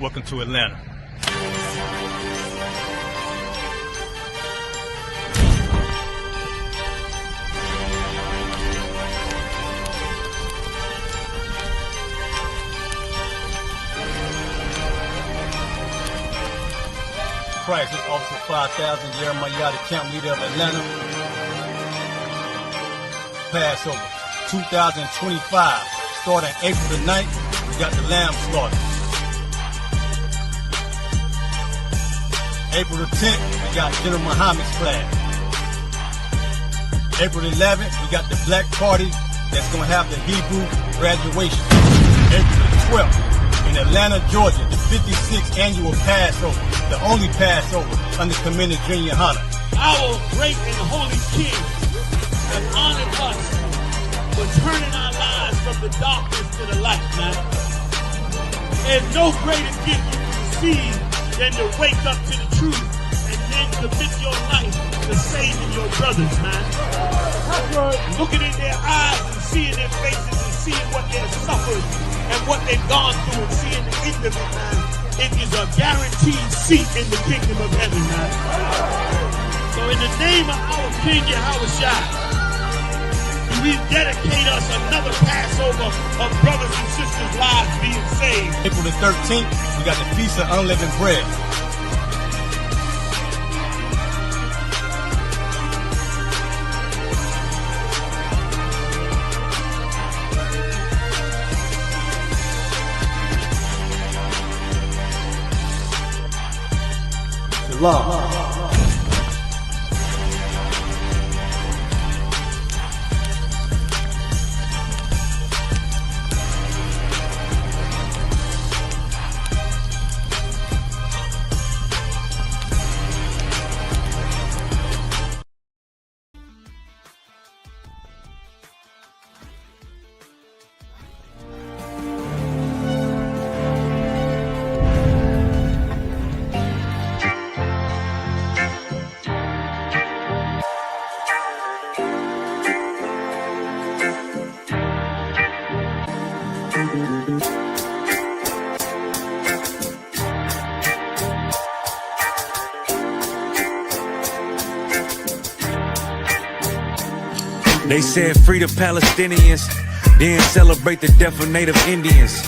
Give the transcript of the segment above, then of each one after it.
Welcome to Atlanta. Christ, this Officer 5000, Jeremiah, the camp leader of Atlanta. Passover 2025, starting April the 9th, we got the lamb slaughter. April the 10th, we got General Muhammad's flag. April the 11th, we got the black party that's going to have the Hebrew graduation. April the 12th, in Atlanta, Georgia, the 56th annual Passover, the only Passover under Commander Junior Hunter. Our great and holy King has honored us for turning our lives from the darkness to the light, man. There's no greater gift you can receive than to wake up to the truth and then commit your life to saving your brothers, man. Looking in their eyes and seeing their faces and seeing what they've suffered and what they've gone through and seeing the end of it, man. It is a guaranteed seat in the kingdom of heaven, man. So in the name of our King Yahushua, we dedicate us another Passover of brothers and sisters' lives being saved. April the 13th, we got the Feast of Unleavened Bread. Shalom. They said free the Palestinians, then celebrate the death of native Indians.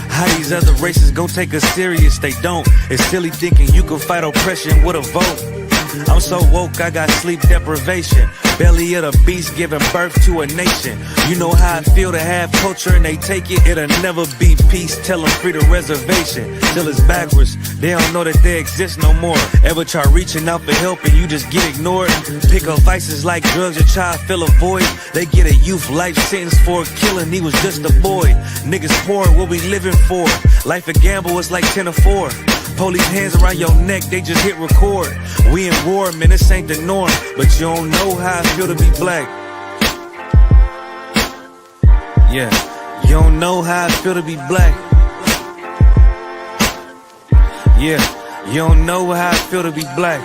How these other races gon' take us serious? They don't. It's silly thinking you can fight oppression with a vote. I'm so woke, I got sleep deprivation. Belly of the beast giving birth to a nation. You know how I feel to have culture and they take it. It'll never be peace, tell them free the reservation. Till it's backwards, they don't know that they exist no more. Ever try reaching out for help and you just get ignored? Pick up vices like drugs, your child fill a void. They get a youth life sentence for a killing, he was just a boy. Niggas poor, what we living for? Life a gamble, it's like 10 or 4. Police hands around your neck, they just hit record. We in war, man, this ain't the norm. But you don't know how I feel to be black. Yeah, you don't know how I feel to be black. Yeah, you don't know how I feel to be black.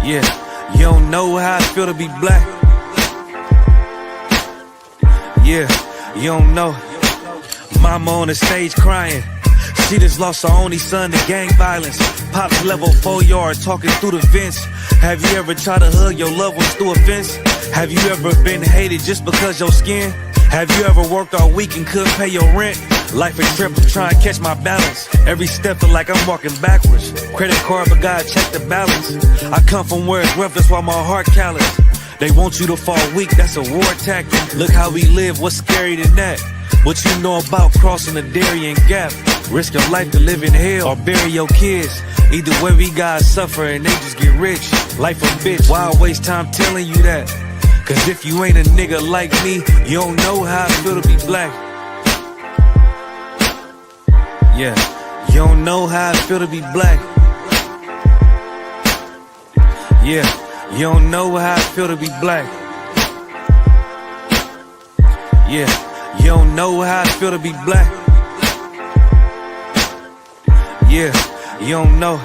Yeah, you don't know how I feel to be black. Yeah, you don't know. Mama on the stage crying. She just lost her only son to gang violence. Pops level 4 yard talking through the vents. Have you ever tried to hug your loved ones through a fence? Have you ever been hated just because your skin? Have you ever worked all week and couldn't pay your rent? Life a trip, I'm trying to catch my balance. Every step feel like I'm walking backwards. Credit card, but God check the balance. I come from where it's rough, that's why my heart callous. They want you to fall weak, that's a war tactic. Look how we live, what's scary than that? What you know about crossing the Darien Gap? Risk your life to live in hell or bury your kids. Either way we gotta suffer and they just get rich. Life a bitch, why I waste time telling you that? Cause if you ain't a nigga like me, you don't know how I feel to be black. Yeah, you don't know how I feel to be black. Yeah, you don't know how I feel to be black. Yeah, you don't know how I feel to be black. Yeah, you don't know.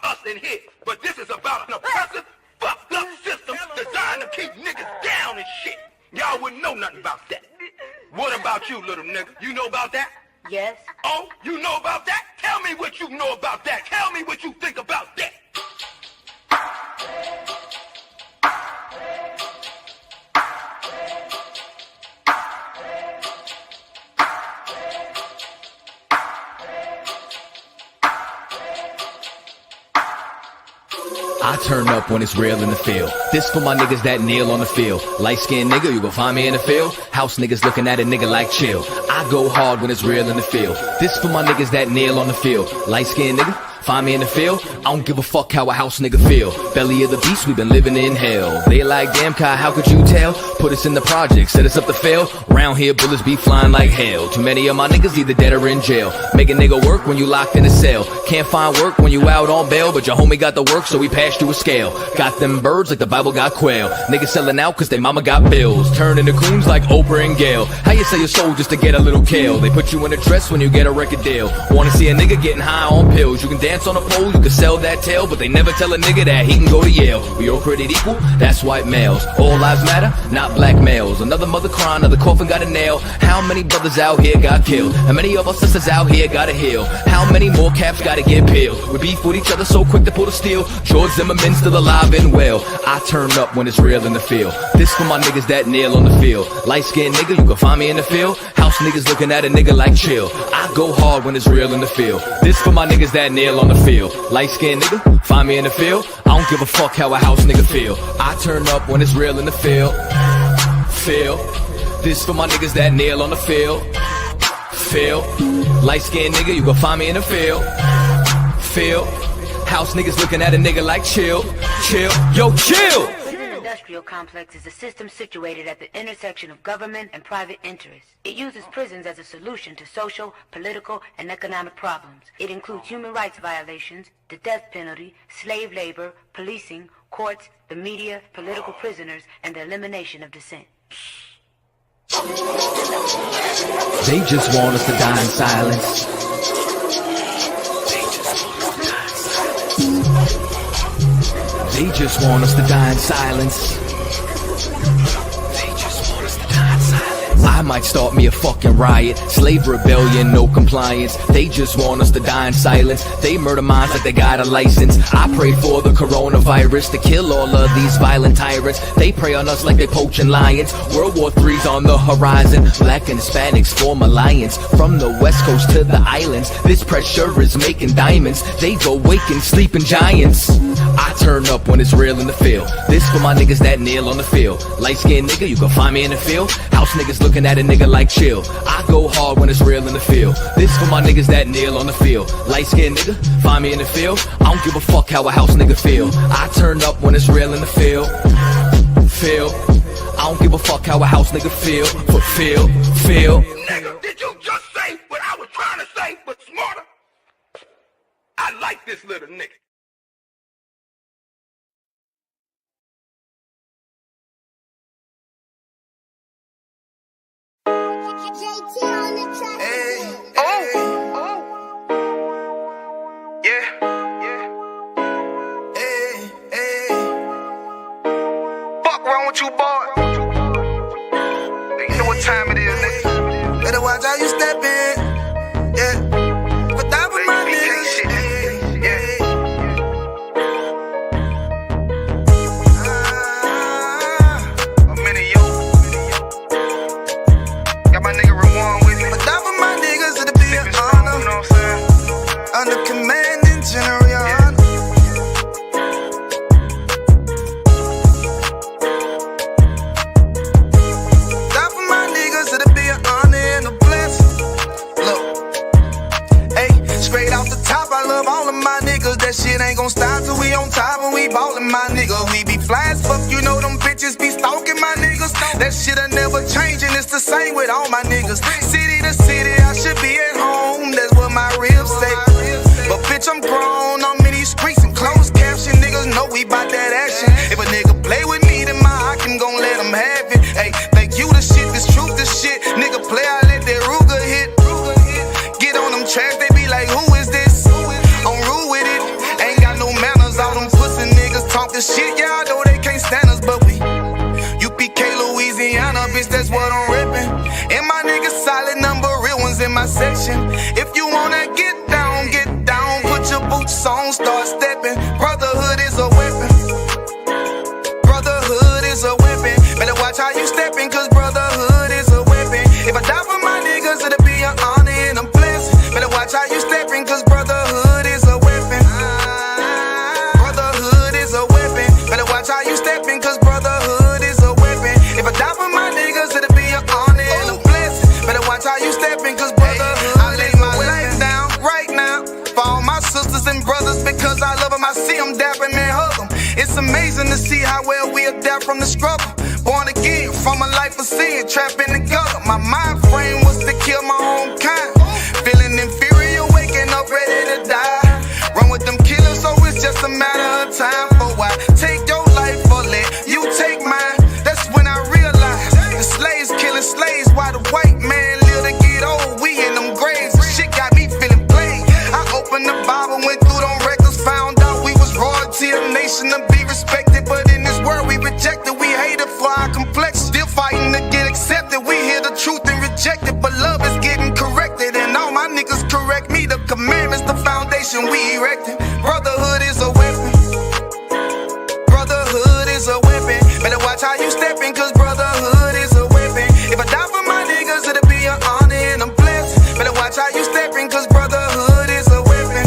Us in here, but this is about an oppressive, fucked up system designed to keep niggas down and shit. Y'all you, little nigga. You know about that? Yes. Oh, you know about that? Tell me what you know about that. Tell me what you think about that. I turn up when it's real in the field. This for my niggas that kneel on the field. Light-skinned nigga, you gon' find me in the field. House niggas looking at a nigga like chill. I go hard when it's real in the field. This for my niggas that kneel on the field. Light-skinned nigga, find me in the field. I don't give a fuck how a house nigga feel. Belly of the beast, we been living in hell. They like, damn Kai, how could you tell? Put us in the project, set us up to fail. Round here, bullets be flying like hell. Too many of my niggas either dead or in jail. Make a nigga work when you locked in a cell. Can't find work when you out on bail, but your homie got the work, so we passed through a scale. Got them birds like the Bible got quail. Niggas selling out cause they mama got bills. Turning to coons like Oprah and Gail. How you sell your soul just to get a little kale? They put you in a dress when you get a record deal. Wanna see a nigga getting high on pills? You can dance on a pole, you can sell that tail, but they never tell a nigga that he can go to Yale. We all created equal, that's white males. All lives matter, not black males. Another mother crying, another coffin got a nail. How many brothers out here got killed? How many of our sisters out here gotta heal? How many more caps gotta get peeled? We beef with each other so quick to pull the steel. George Zimmerman still alive and well. I turn up when it's real in the field. This for my niggas that kneel on the field. Light-skinned nigga, you can find me in the field. House niggas looking at a nigga like chill. I go hard when it's real in the field. This for my niggas that kneel on the field. Light-skinned nigga, find me in the field. I don't give a fuck how a house nigga feel. I turn up when it's real in the field. Feel. This for my niggas that kneel on the field. Feel. Light-skinned nigga, you gon' find me in the field. Feel. House niggas looking at a nigga like chill. Chill. Yo, chill! Prison industrial complex is a system situated at the intersection of government and private interests. It uses prisons as a solution to social, political, and economic problems. It includes human rights violations, the death penalty, slave labor, policing, courts, the media, political prisoners, and the elimination of dissent. They just want us to die in silence. They just want us to die in silence. They just want us to die in silence. I might start me a fucking riot. Slave rebellion, no compliance. They just want us to die in silence. They murder minds like they got a license. I pray for the coronavirus to kill all of these violent tyrants. They prey on us like they poaching lions. World War III's on the horizon. Black and Hispanics form alliance. From the west coast to the islands, this pressure is making diamonds. They've awakened sleeping giants. I turn up when it's real in the field. This for my niggas that kneel on the field. Light-skinned nigga, you can find me in the field. House niggas looking at a nigga like chill. I go hard when it's real in the field. This for my niggas that kneel on the field. Light-skinned nigga, find me in the field. I don't give a fuck how a house nigga feel. I turn up when it's real in the field. Feel. I don't give a fuck how a house nigga feel. But feel. Nigga, did you just say what I was trying to say, but smarter? I like this little nigga. You boy, you know what time it is, nigga. Better watch how you step in, yeah. But that was my niggas, yeah. I'm in it, yo. Got my nigga Rawan with me. But that was my niggas, it'll be an honor. You know what I'm saying? Under commanding General. That shit ain't gon' stop till we on top and we ballin', my nigga. We be fly as fuck, you know them bitches be stalking my niggas. That shit'll never change and it's the same with all my niggas. City to city, I should be at home, that's what my ribs say. But bitch, I'm grown, I'm in these streets and closed caption. Niggas know we bout that action. If a nigga play with me, then my Hakim gon' let him have it. Hey, think you the shit, this truth, this shit. Nigga play, I let that Ruger hit. Get on them tracks, they be like, who is this? I'm rude with it. All them pussy niggas talkin' shit, yeah, I know they can't stand us, but we UPK, Louisiana, bitch, that's what I'm reppin'. And my niggas solid, my section. If you wanna get down, put your boots on, start stepping. Brotherhood is a weapon. Brotherhood is a weapon. Better watch how you stepping, cause brotherhood is a weapon. If I die for my niggas, it'll be an honor and a blessing. Better watch how you stepping, cause brotherhood is a weapon. Brotherhood is a weapon. Better watch how you stepping, cause brotherhood is a weapon. If I die for my niggas, it'll be an honor and a blessing. Better watch how you stepping, cause brotherhood I lay my life down right now for all my sisters and brothers, because I love them. I see them dapping and hug them. It's amazing to see how well we adapt from the struggle. Born again from a life of sin, trapped in the gutter. My mind frame was to kill my own kind. Feeling inferior, waking up ready to die. Run with them killers, so it's just a matter of time. For why take your life or let you take mine? That's when I realized the slaves killing slaves while the white man live to get old. We in them graves, the shit got me feeling played. I opened the Bible, went through them records, found out we was royalty, a nation to be respected. But in this world we rejected, we hated for our complexion. Still fighting to get accepted. We hear the truth and reject it, but love is getting corrected. And all my niggas correct me. The commandments, the foundation we erected. Brotherhood is a weapon. Brotherhood is a weapon. Better watch how you stepping, cause brotherhood is a weapon. If I die for my niggas, it'll be an honor and a blessing. Better watch how you stepping, cause brotherhood is a weapon.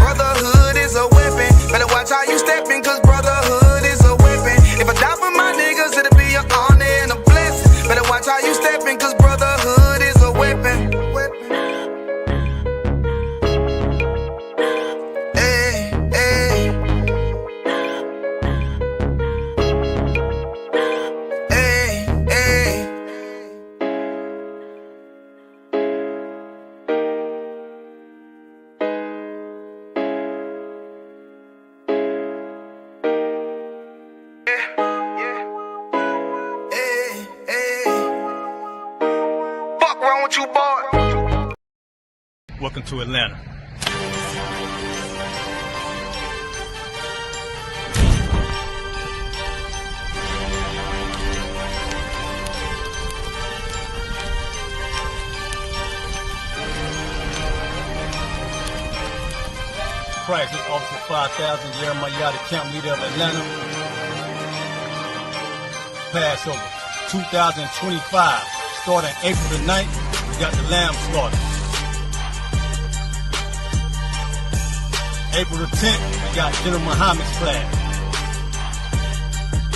Brotherhood is a weapon. Better watch how you stepping, cause brotherhood is a weapon. If I die for my niggas, it'll be an honor and a blessing. Better watch how you stepping, cause brotherhood is a weapon. Hey, hey. Hey, hey. Fuck wrong with you, boy? Welcome to Atlanta. Christ, this Officer 5000, Jeremiah, the camp leader of Atlanta. Passover 2025, starting April the 9th, we got the lamb slaughter. April the 10th, we got General Muhammad's flag.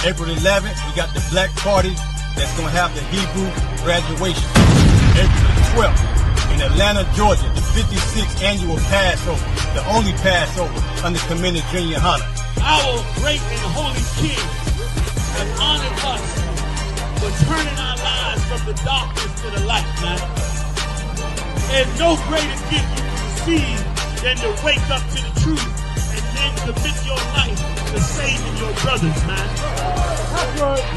April the 11th, we got the black party that's going to have the Hebrew graduation. April the 12th, in Atlanta, Georgia, the 56th annual Passover, the only Passover under Commander Junior Hunter. Our great and holy King has honored us for turning our lives from the darkness to the light, man. There's no greater gift you can receive than to wake up to the truth and then commit your life to saving your brothers, man.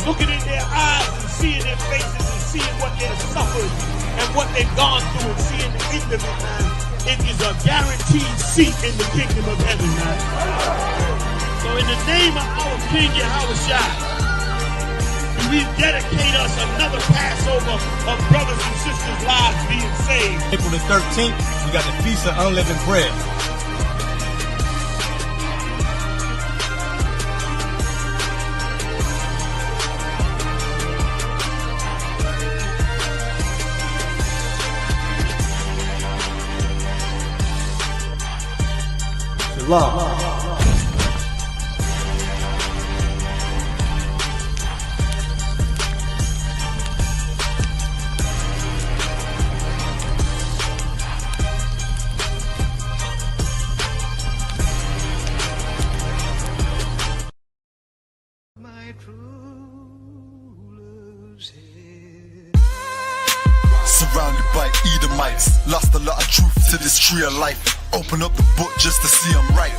Looking in their eyes and seeing their faces and seeing what they've suffered and what they've gone through and seeing the end of it, man. It is a guaranteed seat in the kingdom of heaven, man. So in the name of our King Yahushua, we dedicate us another Passover of brothers and sisters' lives being saved. April the 13th, we got the Feast of Unleavened Bread. Shalom. Surrounded by Edomites, lost a lot of truth to this tree of life. Open up the book just to see I'm right.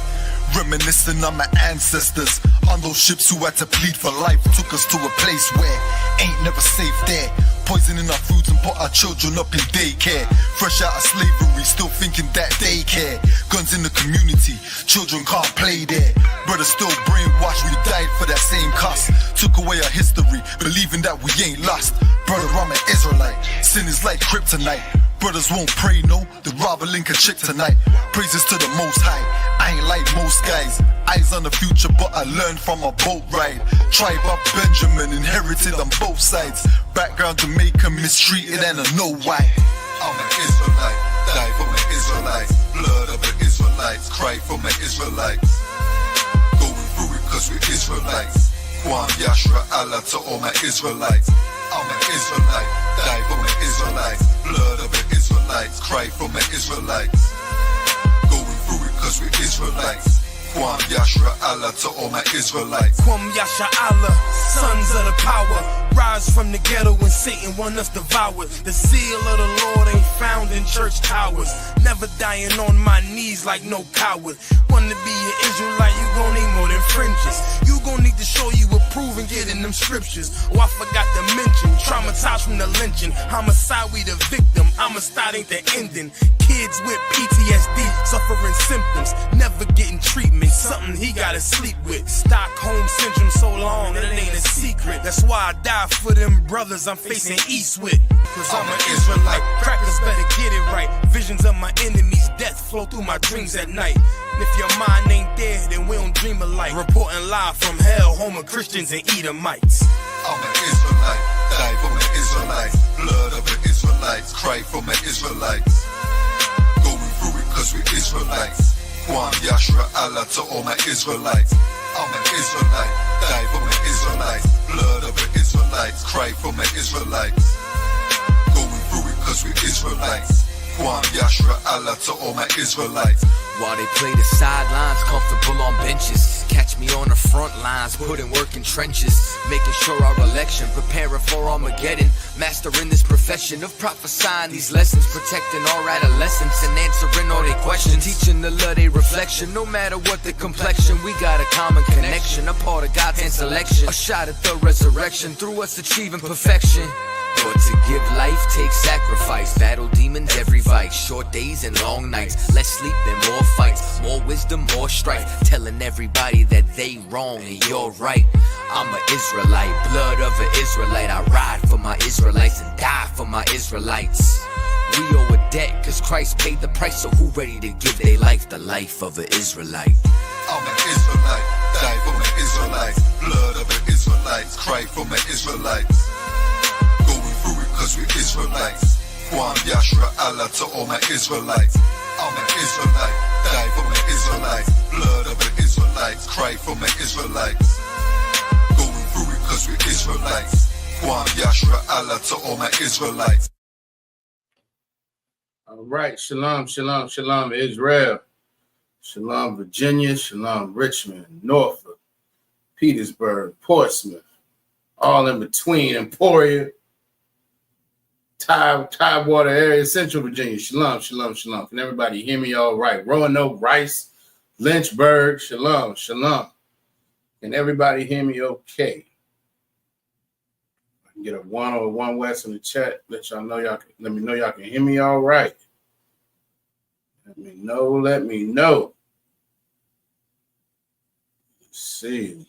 Reminiscing on my ancestors, on those ships who had to plead for life. Took us to a place where ain't never safe there. Poisoning our foods and put our children up in daycare. Fresh out of slavery, still thinking that they care. Guns in the community, children can't play there. Brothers still brainwashed, we died for that same cause. took away our history, believing that we ain't lost. Brother, I'm an Israelite. Sin is like kryptonite. Brothers won't pray, no, they'd rather link a chick tonight. Praises to the Most High, I ain't like most guys. Eyes on the future, but I learned from a boat ride. Tribe of Benjamin, inherited on both sides. Background Jamaican, mistreated and I know why. I'm an Israelite, die for my Israelites. Blood of the Israelites, cry for my Israelites. Going through it cause we're Israelites. Kwam Yashra Allah to all my Israelites. I'm an Israelite, die for my Israelites. Blood of the Israelites, cry for my Israelites. Going through it cause we're Israelites. Kwam Yashra Allah to all my Israelites. Kwam Yasha Allah, sons of the power. Rise from the ghetto when Satan want us devoured. The seal of the Lord ain't found in church towers. Never dying on my knees like no coward. Wanna be an Israelite, you gon' need more than fringes. You gon' need to show you approve and get in them scriptures. Oh, I forgot to mention, traumatized from the lynching. Homicide, we the victim. Homicide ain't the ending. Kids with PTSD, suffering symptoms, never getting treatment. Something he gotta sleep with. Stockholm syndrome so long that it ain't a secret. That's why I die for them brothers I'm facing east with. Cause I'm an Israelite. Crackers better get it right. Visions of my enemies' death flow through my dreams at night. And if your mind ain't there, then we don't dream alike. Reporting live from hell, home of Christians and Edomites. I'm an Israelite, die for my Israelites. Blood of the Israelites, cry for my Israelites. Going through it cause we're Israelites. Kwam Yashra Allah to all my Israelites. I'm an Israelite, die for my Israelites. Blood of the Israelites, cry for my Israelites. Going through it cause we're Israelites. Kwam Yashra Allah to all my Israelites. While they play the sidelines, comfortable on benches. Catch me on the front lines, putting work in trenches. Making sure our election, preparing for Armageddon. Mastering this profession of prophesying these lessons. Protecting our adolescents and answering all their questions. Teaching the love they reflection, no matter what the complexion. We got a common connection, a part of God's hand selection. A shot at the resurrection, through us achieving perfection. But to give life takes sacrifice. Battle demons every vice. Short days and long nights. Less sleep and more fights. More wisdom, more strife. Telling everybody that they wrong and you're right. I'm an Israelite, blood of an Israelite. I ride for my Israelites and die for my Israelites. We owe a debt cause Christ paid the price. So who ready to give their life the life of an Israelite? I'm an Israelite, die for my Israelites. Blood of the Israelites, cry for my Israelites. Cause we're Israelites. Kwam Yashra Allah to all my Israelites. I'm an Israelite, die for my Israelites. Blood of the Israelites, cry for my Israelites. Going through it cause we're Israelites. Kwam Yashra Allah to all my Israelites. All right, shalom, shalom, shalom, Israel. Shalom, Virginia. Shalom, Richmond, Norfolk, Petersburg, Portsmouth, all in between, Emporia, Tidewater area, Central Virginia. Shalom, shalom, shalom. Can everybody hear me all right? Roanoke, Rice, Lynchburg. Shalom, shalom. Can everybody hear me okay? I can get a 1 or 1 West in the chat. Let y'all know let me know y'all can hear me all right. Let me know. Let's see.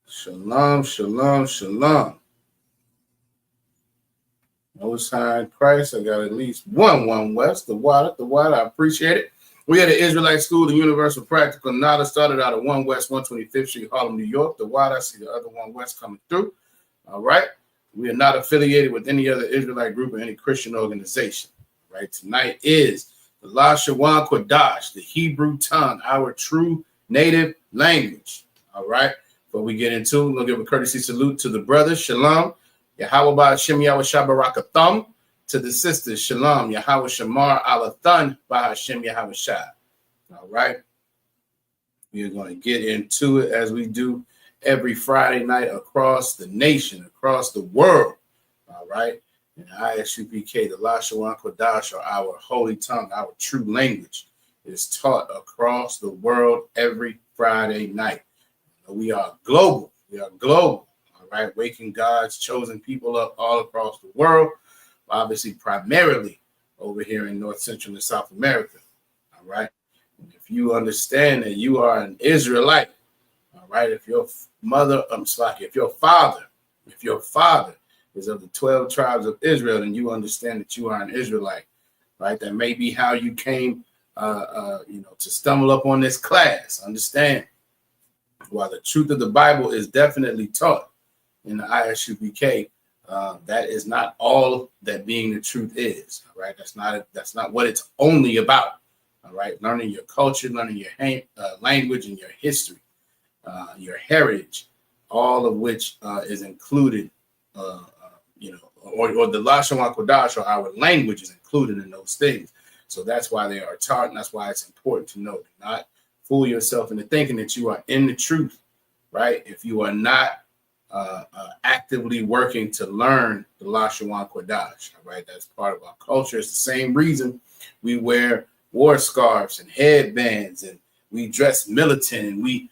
Shalom, shalom, shalom. Most High in Christ, I got at least 1 West, the water, I appreciate it. We had an Israelite School, the Universal Practical Knowledge, started out at 1 West, 125th Street, Harlem, New York. The water, I see the other 1 West coming through. All right. We are not affiliated with any other Israelite group or any Christian organization. Right. Tonight is the Lashawan Qadash, the Hebrew tongue, our true native language. All right. Before we get into, we'll give a courtesy salute to the brothers. Shalom. Yahweh Ba'Hashem Yahweh Shabarakatham. To the sisters, Shalom. Yahweh Shamar Alathan Ba'Hashem Yahweh Shah. All right. We are going to get into it as we do every Friday night across the nation, across the world. All right. And ISUPK, the Lashawan Qadash, or our holy tongue, our true language, is taught across the world every Friday night. We are global. Right, waking God's chosen people up all across the world, obviously primarily over here in North, Central, and South America. All right, and if you understand that you are an Israelite, all right? If your mother, if your father is of the 12 tribes of Israel, then you understand that you are an Israelite, right? That may be how you came, to stumble up on this class. Understand, while the truth of the Bible is definitely taught in the ISUPK, that is not all that being the truth is. All right, that's not what it's only about. All right, learning your culture, learning your language and your history, your heritage, all of which is included, or the Lashawan Qadash, or our language, is included in those things. So that's why they are taught, and that's why it's important to know. Do not fool yourself into thinking that you are in the truth, right? If you are not actively working to learn the Lashawan Qadash, all right? That's part of our culture. It's the same reason we wear war scarves and headbands, and we dress militant, and we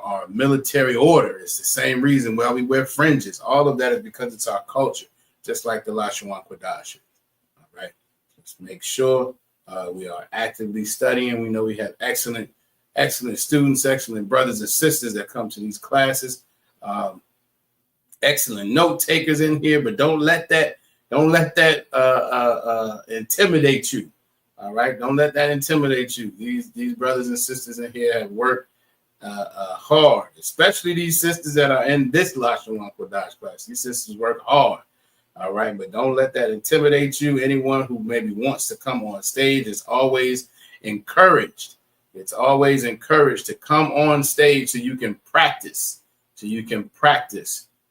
our military order. It's the same reason why we wear fringes. All of that is because it's our culture, just like the Lashawan Qadash. All right, let's make sure we are actively studying. We know we have excellent students, excellent brothers and sisters that come to these classes. Excellent note takers in here, but don't let that intimidate you. All right, don't let that intimidate you. These brothers and sisters in here have worked hard, especially these sisters that are in this Lashawan Qadash class. These sisters work hard. All right, but don't let that intimidate you. Anyone who maybe wants to come on stage is always encouraged. It's always encouraged to come on stage so you can practice. The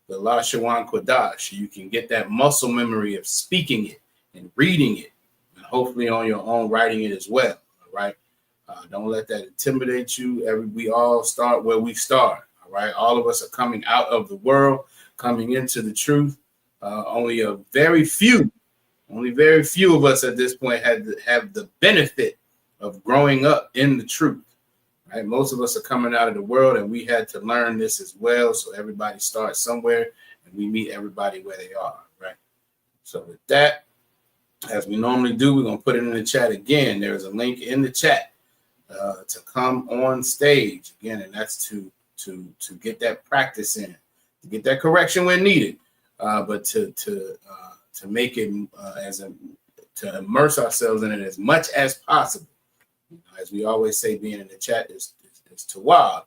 Lashawan Qadash. You can get that muscle memory of speaking it and reading it, and hopefully on your own writing it as well. All right. Don't let that intimidate you. We all start where we start. All right. All of us are coming out of the world, coming into the truth. Only very few of us at this point have the benefit of growing up in the truth. Right? Most of us are coming out of the world, and we had to learn this as well. So everybody starts somewhere, and we meet everybody where they are. Right. So with that, as we normally do, we're gonna put it in the chat again. There is a link in the chat to come on stage again, and that's to get that practice in, to get that correction when needed, but to make it to immerse ourselves in it as much as possible. As we always say, being in the chat is tawab.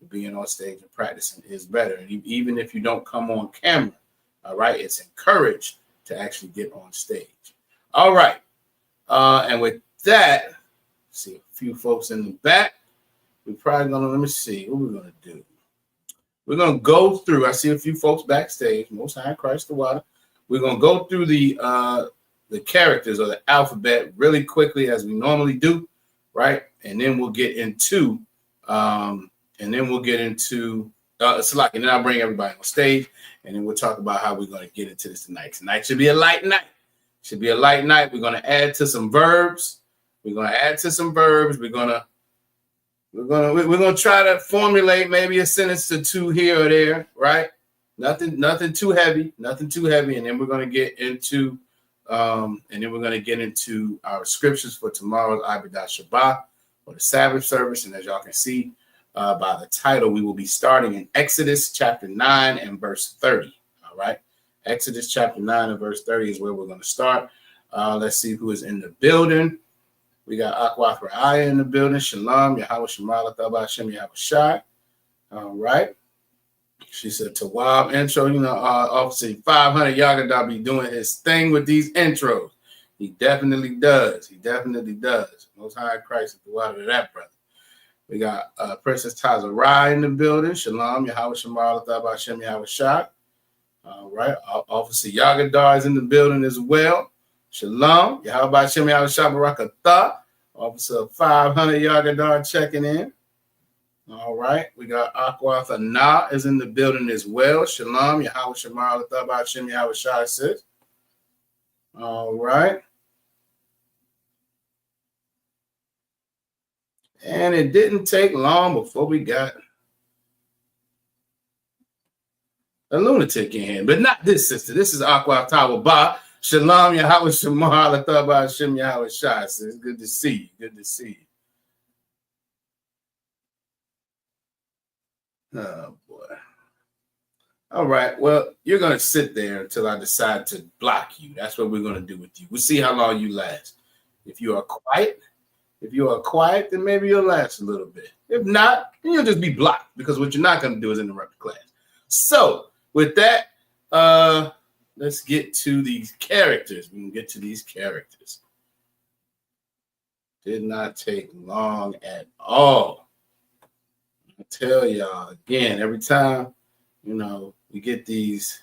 Being on stage and practicing is better. And even if you don't come on camera, all right, it's encouraged to actually get on stage. All right. And with that, see a few folks in the back. We're probably gonna, let me see what we're gonna do. We're gonna go through. I see a few folks backstage. Most High Christ the Water. We're gonna go through the characters or the alphabet really quickly as we normally do, right? And then we'll get into Salak, and then I'll bring everybody on stage, and then we'll talk about how we're gonna get into this tonight. Tonight should be a light night. We're gonna add to some verbs. We're gonna try to formulate maybe a sentence or two here or there, right? Nothing too heavy, and then we're gonna get into our scriptures for tomorrow's Abidah Shabbat, or the Sabbath service. And as y'all can see by the title, we will be starting in Exodus chapter 9 and verse 30. All right, Exodus chapter 9 and verse 30 is where we're going to start. Let's see who is in the building. We got Akwath Ra'aya in the building. Shalom, Yahweh Shemala Thabah Hashem Yahweh Shai. All right. She said Tawab intro. Officer 500 Yagadah be doing his thing with these intros. He definitely does. Most High Christ at the water of that, brother. We got Princess Tazarai in the building. Shalom, Yahweh Shemala Thabah Hashem Yahweh Shai. All right. Officer Yagadah is in the building as well. Shalom, Yahweh Hashem Yahweh Shai Barakatah. Officer 500 Yagadah checking in. All right, we got Akwath Anah is in the building as well. Shalom, Yahweh Shemar Lathabah Hashem Yahweh Shai says. All right. And it didn't take long before we got a lunatic in here, but not this sister. This is Akwath Tawabah. Shalom, Yahweh Shemar Lathabah Hashem Yahweh Shai says. Good to see you. Oh, boy. All right. Well, you're going to sit there until I decide to block you. That's what we're going to do with you. We'll see how long you last. If you are quiet, then maybe you'll last a little bit. If not, then you'll just be blocked, because what you're not going to do is interrupt the class. So with that, let's get to these characters. We can get to these characters. Did not take long at all. I tell y'all again, every time, we get these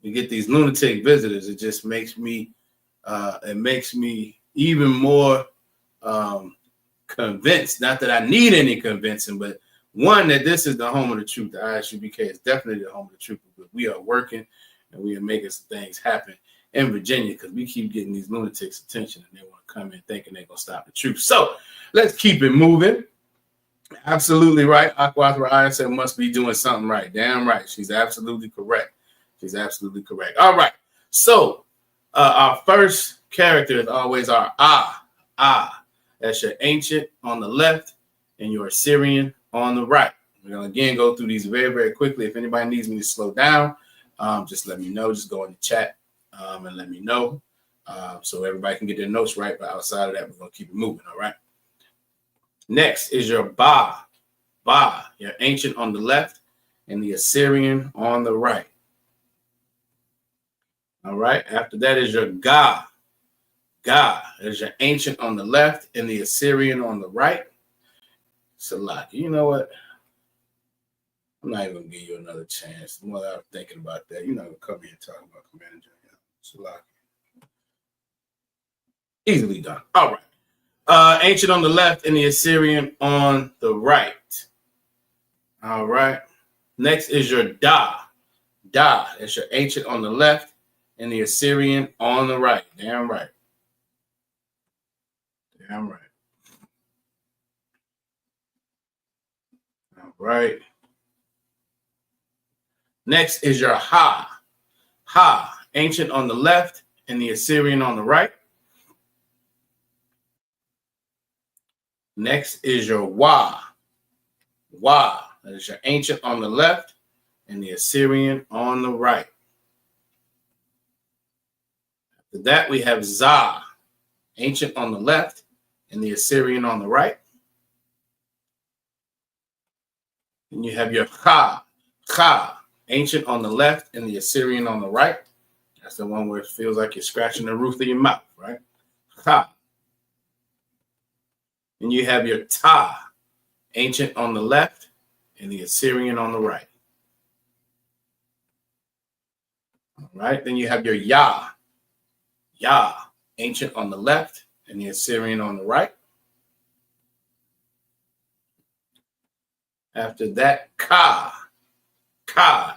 lunatic visitors, it just makes me even more convinced. Not that I need any convincing, but one, that this is the home of the truth. The ISUPK is definitely the home of the truth. But we are working and we are making some things happen in Virginia, because we keep getting these lunatics' attention and they want to come in thinking they're going to stop the truth. So let's keep it moving. Absolutely right. Aqua said must be doing something right. Damn right. She's absolutely correct. All right. So our first character is always our That's your ancient on the left and your Assyrian on the right. We're going to again go through these very, very quickly. If anybody needs me to slow down, just let me know. Just go in the chat and let me know, so everybody can get their notes right. But outside of that, we're going to keep it moving. All right. Next is your Ba, your ancient on the left and the Assyrian on the right. All right. After that is your Ga. There's your ancient on the left and the Assyrian on the right. Salaki, you know what? I'm not even going to give you another chance. The more that I'm thinking about that, you're not going to come here and talk about Commander General. Salaki. Easily done. All right. Ancient on the left and the Assyrian on the right. All right. Next is your Da. That's your ancient on the left and the Assyrian on the right. Damn right. All right. Next is your Ha. Ancient on the left and the Assyrian on the right. Next is your Wa. That is your ancient on the left and the Assyrian on the right. After that, we have Za, ancient on the left and the Assyrian on the right. And you have your Ka, ancient on the left and the Assyrian on the right. That's the one where it feels like you're scratching the roof of your mouth, right? Ka. And you have your Ta, ancient on the left and the Assyrian on the right. All right. Then you have your Ya, ancient on the left and the Assyrian on the right. After that, Ka,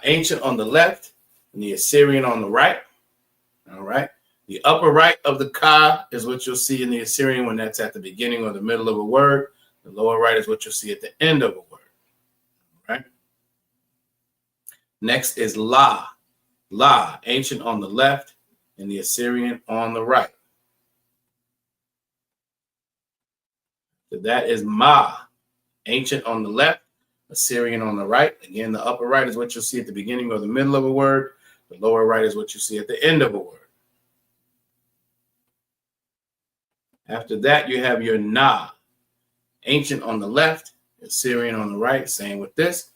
ancient on the left and the Assyrian on the right. All right. The upper right of the Ka is what you'll see in the Assyrian when that's at the beginning or the middle of a word. The lower right is what you'll see at the end of a word. All right. Next is La, ancient on the left and the Assyrian on the right. So that is Ma, ancient on the left, Assyrian on the right. Again, the upper right is what you'll see at the beginning or the middle of a word. The lower right is what you see at the end of a word. After that, you have your Na, ancient on the left, Assyrian on the right. Same with this.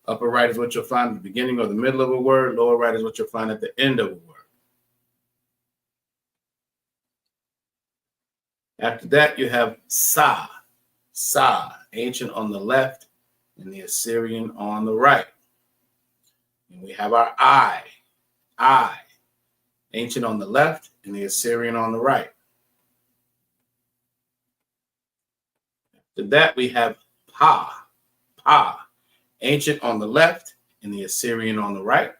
Upper right is what you'll find at the beginning or the middle of a word. Lower right is what you'll find at the end of a word. After that, you have Sa, ancient on the left and the Assyrian on the right. And we have our I, ancient on the left and the Assyrian on the right. After that, we have Pa, ancient on the left and the Assyrian on the right.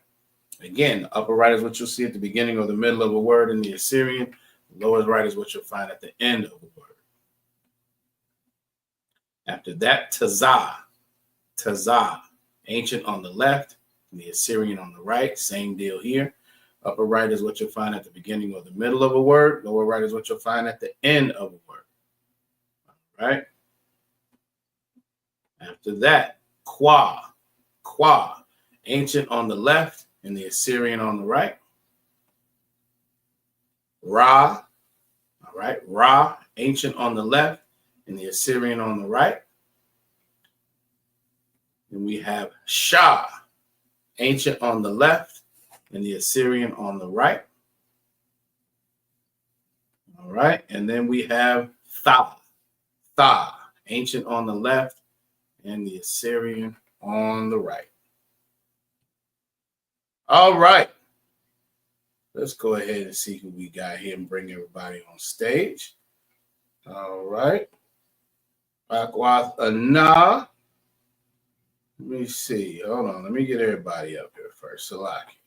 Again, the upper right is what you'll see at the beginning or the middle of a word in the Assyrian. The lower right is what you'll find at the end of a word. After that, Taza, ancient on the left and the Assyrian on the right. Same deal here. Upper right is what you'll find at the beginning or the middle of a word. Lower right is what you'll find at the end of a word. All right. After that, Qua, ancient on the left and the Assyrian on the right. Ra, all right, Ra, ancient on the left and the Assyrian on the right. Then we have Shah, ancient on the left and the Assyrian on the right. All right, and then we have Tha, ancient on the left and the Assyrian on the right. All right, let's go ahead and see who we got here and bring everybody on stage. All right, Akwath Ana. Let me see. Hold on. Let me get everybody up here first. Salaki.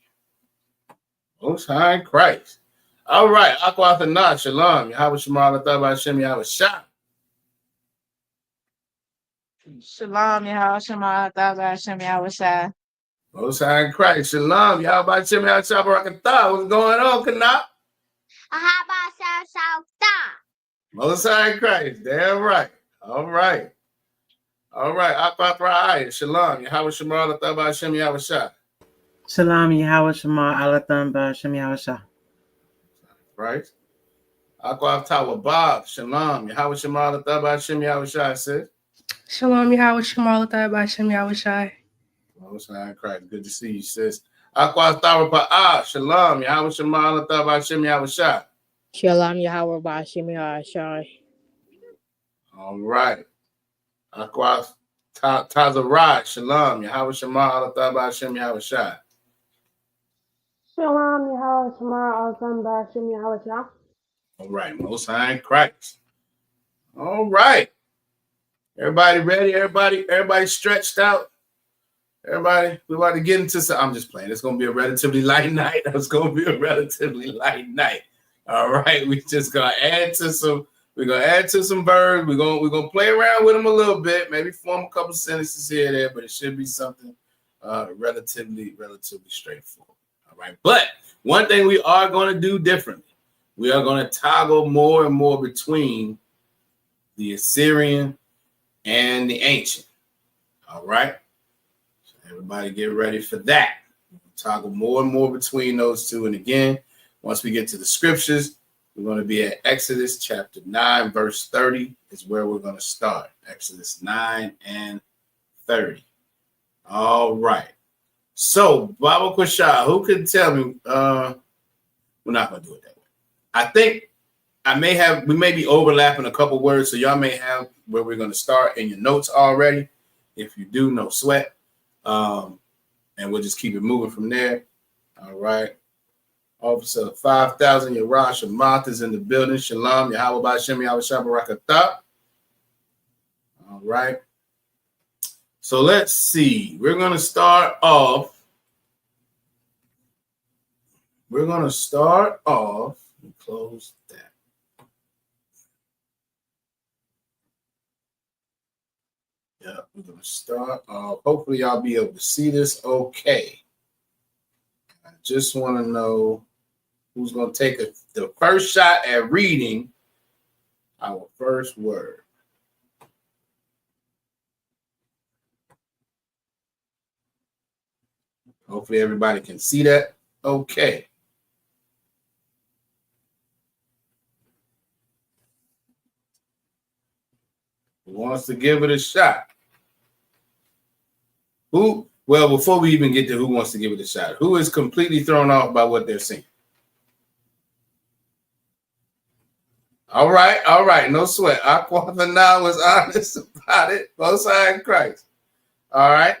Most High Christ. All right. Akwath Ana. Shalom. Yahweh Shema Lataba Hashem Yahweh Shah. Shalom, Yahweh Shema, Lataba Hashem Yahweh Shai. Most High Christ. Shalom. Yahweh Hashem Yahweh Shah Barakatah. What's going on, Kanap? Most High Christ. Damn right. All right. All right, Akwath Ra'ai, Shalom, Yahweh Shema Lataba Hashem Yahweh Shah. Shalom, Yahweh Shema Alatham Hashem Yahweh Shah. Right. Akwath Tawabab, Shalom, Yahweh Shema Lataba Hashem Yahweh Shah says. Shalom, Yahweh Shema Lataba Hashem Yahweh Shai. Most High Christ, good to see you, sis. Akwath Tawabab, Shalom, Yahweh Shema Lataba Hashem Yahweh Shah. Shalom, Yahweh Hashem Yahweh Shai. All right. Akwath Tazarai, Shalom, Yahweh Shema Lataba Hashem Yahweh Shah. Shalom, Yahweh Shema Lataba Hashem Yahweh Shai. All right, Most High Christ. All right. Everybody ready? Everybody stretched out? Everybody, we about to get into some. I'm just playing. It's going to be a relatively light night. It's going to be a relatively light night. All right. We just going to add to some. We're going to add to some verbs. We're going to play around with them a little bit, maybe form a couple sentences here and there, but it should be something relatively straightforward. All right. But one thing we are going to do differently, we are going to toggle more and more between the Assyrian and the ancient. All right. So everybody get ready for that. We'll toggle more and more between those two. And again, once we get to the scriptures, we're going to be at Exodus chapter 9, verse 30 is where we're going to start. Exodus 9 and 30. All right. So, Baba Kwasha, who could tell me? We're not going to do it that way. I think we may be overlapping a couple words, so y'all may have where we're going to start in your notes already. If you do, no sweat. And we'll just keep it moving from there. All right. Officer 5,000, Yerah Shemath is in the building. Shalom, Yahweh B'Hashem, Yahweh Shabbarakatah. All right. So let's see. We're going to start off. Let me close that. Yeah, we're going to start off. Hopefully, y'all be able to see this okay. I just want to know who's going to take the first shot at reading our first word. Hopefully everybody can see that. Okay. Who wants to give it a shot? Who? Well, before we even get to who wants to give it a shot, who is completely thrown off by what they're seeing? All right, no sweat. Akwath Ana was honest about it. Both sides Christ. All right.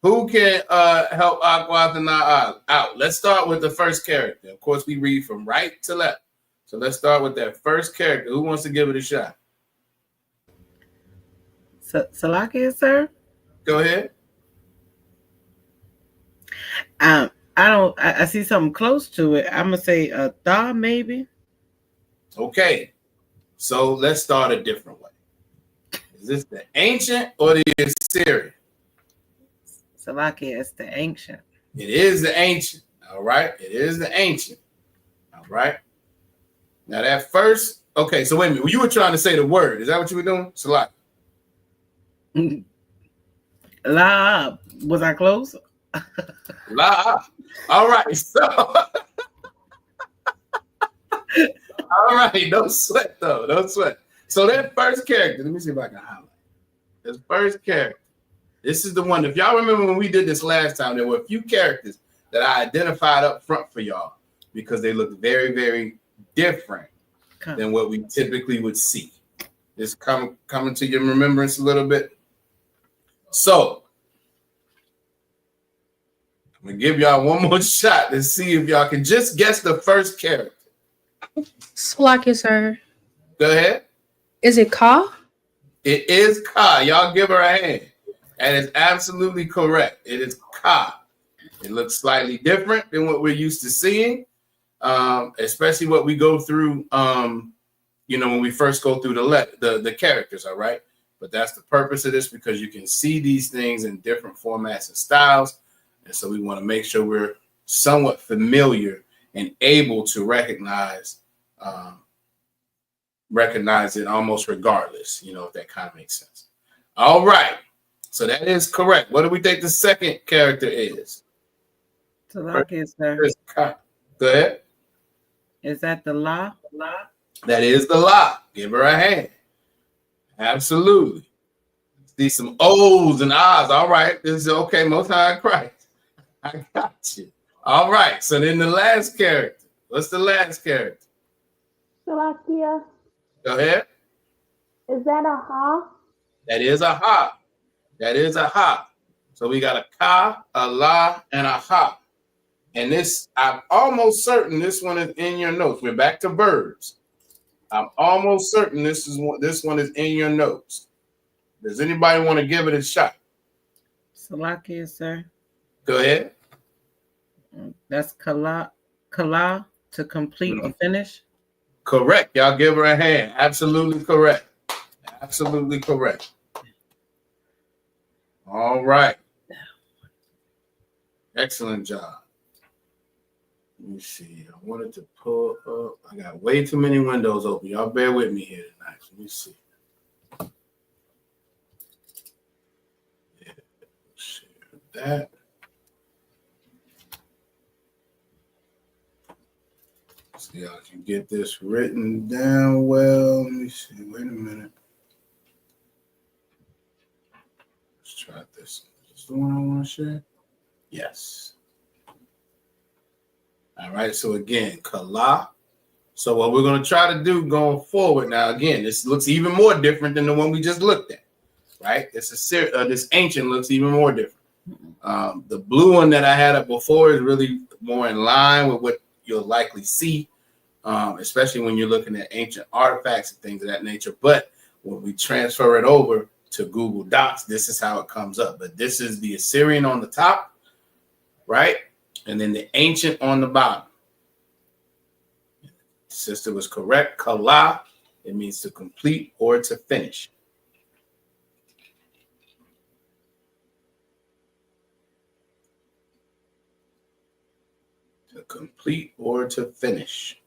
Who can help Akwath Ana out? Let's start with the first character. Of course, we read from right to left. So let's start with that first character. Who wants to give it a shot? Salakia, sir? Go ahead. I see something close to it. I'm gonna say Tha, maybe. Okay, so let's start a different way. Is this the ancient or the Assyrian? Salakia, it's the ancient. It is the ancient. All right, it is the ancient. All right. Now that first. Okay, so wait a minute. You were trying to say the word. Is that what you were doing, Salakia? La. Was I close? La. All right. So, all right. Don't sweat, though. Don't sweat. So, that first character, let me see if I can highlight. This first character. This is the one. If y'all remember when we did this last time, there were a few characters that I identified up front for y'all because they look very, very different than what we typically would see. It's coming to your remembrance a little bit. So I'm gonna give y'all one more shot to see if y'all can just guess the first character. Slack, sir. Go ahead. Is it Ka? It is Ka. Y'all give her a hand. And it's absolutely correct. It is Ka. It looks slightly different than what we're used to seeing, especially what we go through, when we first go through the characters, all right? But that's the purpose of this, because you can see these things in different formats and styles. And so we want to make sure we're somewhat familiar and able to recognize it almost regardless, if that kind of makes sense. All right. So that is correct. What do we think the second character is? Salakia, sir. Go ahead. Is that the La? That is the La. Give her a hand. Absolutely. See some O's and I's. All right. This is okay. Most High Christ. I got you. All right. So then the last character. What's the last character? Salakia. Go ahead. Is that a Ha? That is a Ha. That is a Ha. So we got a Ka, a La, and a Ha. And this, I'm almost certain this one is in your notes. We're back to verbs. I'm almost certain this one is in your notes. Does anybody want to give it a shot? Salakia, sir. Go ahead. That's Kala to complete or finish. Correct. Y'all give her a hand. Absolutely correct. Absolutely correct. All right. Excellent job. Let me see. I wanted to pull up. I got way too many windows open. Y'all bear with me here tonight. Let me see. Yeah. Share that. See, y'all can get this written down well. Let me see. Wait a minute. Let's try this. Is this the one I want to share? Yes. All right. So again, Kala. So what we're going to try to do going forward. Now, again, this looks even more different than the one we just looked at. Right? This ancient looks even more different. The blue one that I had up before is really more in line with what you'll likely see, especially when you're looking at ancient artifacts and things of that nature. But when we transfer it over to Google Docs, this is how it comes up. But this is the Assyrian on the top, right? And then the ancient on the bottom. Sister was correct. Kala, it means to complete or to finish. To complete or to finish.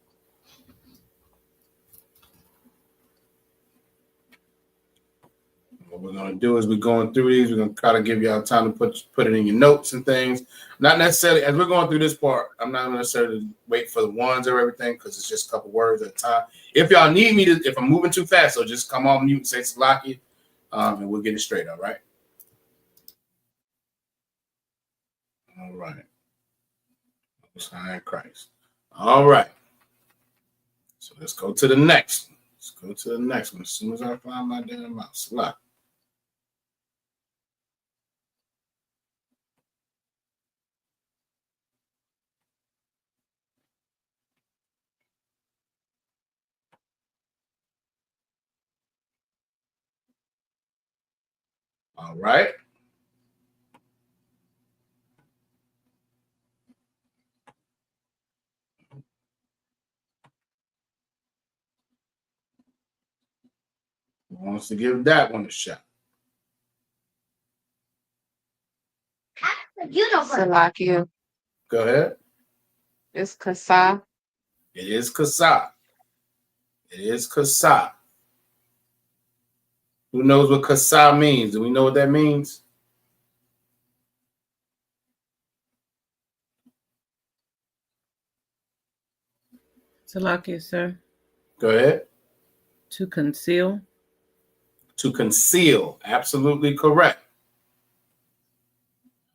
What we're going to do is we're going through these. We're going to try to give y'all time to put it in your notes and things. Not necessarily, as we're going through this part, I'm not necessarily wait for the ones or everything, because it's just a couple words at a time. If y'all need me to, if I'm moving too fast, so just come on mute and say Salaki, and we'll get it straight, all right? All right. Sign Christ. All right. So let's go to the next one. Let's go to the next one as soon as I find my damn mouse. Lock. All right. Who wants to give that one a shot? Salakia. Go ahead. It's Kasa. It is Kasa. It is Kasa. Who knows what Kasa means? Do we know what that means? Salakia, sir. Go ahead. To conceal. To conceal. Absolutely correct.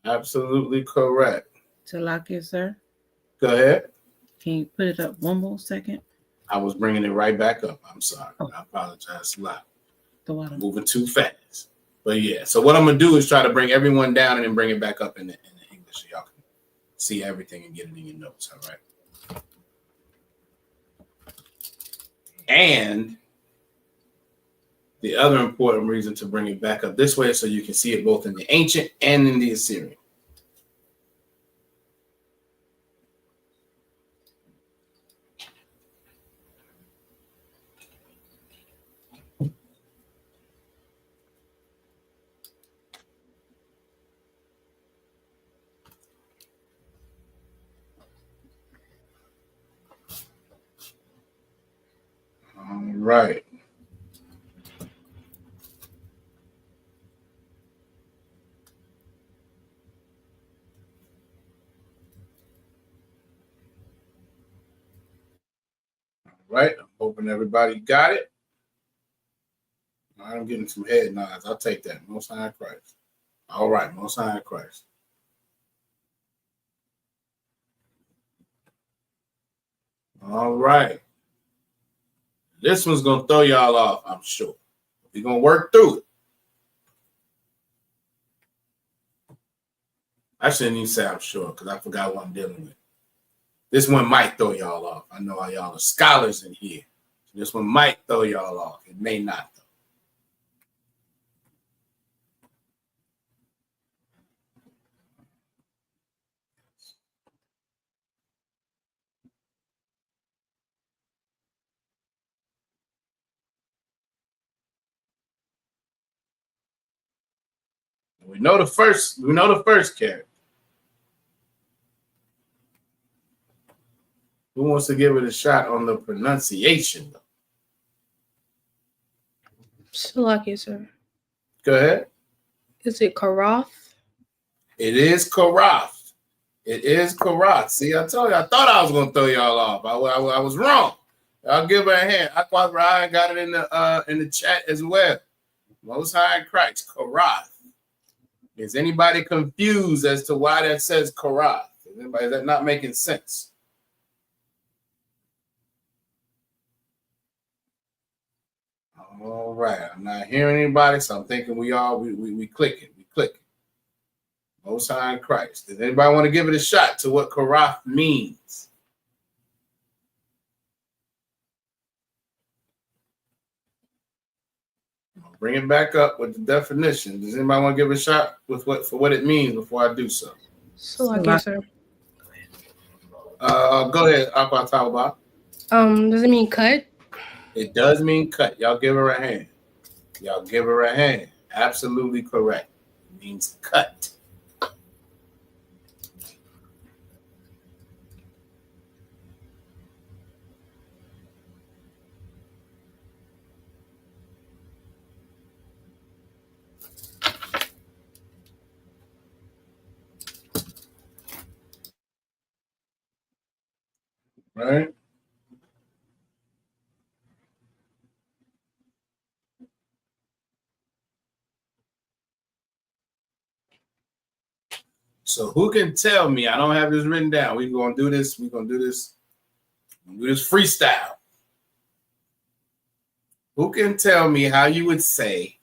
Absolutely correct. Salakia, sir. Go ahead. Can you put it up one more second? I was bringing it right back up. I'm sorry. I apologize a lot. Moving too fast. But yeah, so what I'm going to do is try to bring everyone down and then bring it back up in the English so y'all can see everything and get it in your notes, all right? And the other important reason to bring it back up this way is so you can see it both in the ancient and in the Assyrian. All right. Right. I'm hoping everybody got it. I'm getting some head nods. I'll take that. Most High Christ. All right. Most High Christ. All right. This one's going to throw y'all off, I'm sure. We're going to work through it. I shouldn't even say I'm sure because I forgot what I'm dealing with. This one might throw y'all off. I know y'all are scholars in here. So this one might throw y'all off. It may not, though. We know the first character. Who wants to give it a shot on the pronunciation, though? Salakia, sir. Go ahead. Is it Karath? It is Karath. It is Karath. See, I told you, I thought I was going to throw y'all off. I was wrong. I'll give her a hand. Aqua Ryan got it in the chat as well. Most High in Christ, Karath. Is anybody confused as to why that says Karath? Is that not making sense? All right. I'm not hearing anybody, so I'm thinking we clicking. We clicking. Most High in Christ. Does anybody want to give it a shot to what Karath means? I'll bring it back up with the definition. Does anybody want to give a shot with what it means before I do so? Salakia, sir. Go ahead, Aqua Talba. Does it mean cut? It does mean cut. Y'all give her a hand. Y'all give her a hand. Absolutely correct. It means cut. Right? So who can tell me? I don't have this written down. We're gonna do this. We're gonna do this freestyle. Who can tell me how you would say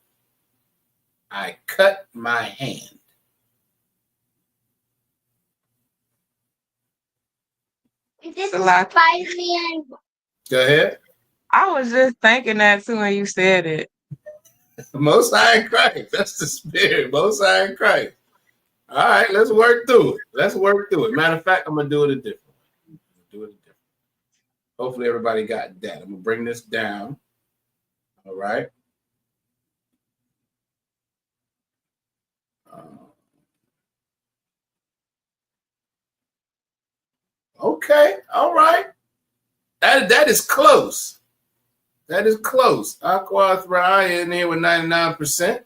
I cut my hand? Salakia. Go ahead. I was just thinking that too when you said it. Most High in Christ. That's the spirit. Most High in Christ. All right, let's work through it. Matter of fact, I'm gonna do it a different way. Hopefully everybody got that. I'm gonna bring this down. All right. Okay. All right. That is close. That is close. Aqua Raya in here with 99%.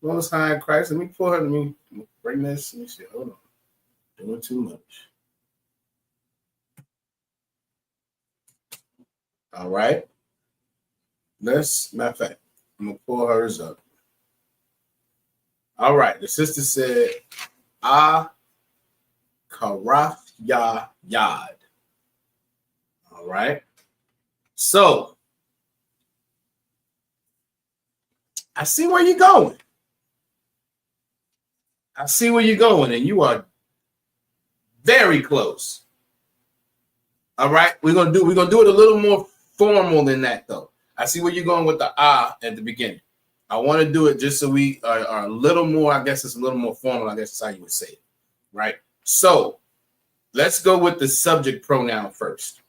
Most High in Christ. Let me pull her. Let me bring this. Let me see. Hold on. Doing too much. All right. Matter of fact, I'm gonna pull hers up. All right. The sister said, Karaf Ya Yad. All right. So I see where you're going. I see where you're going, and you are very close. All right. We're gonna do it a little more formal than that, though. I see where you're going with the at the beginning. I want to do it just so we are a little more, I guess it's a little more formal. I guess that's how you would say it. Right. So let's go with the subject pronoun first.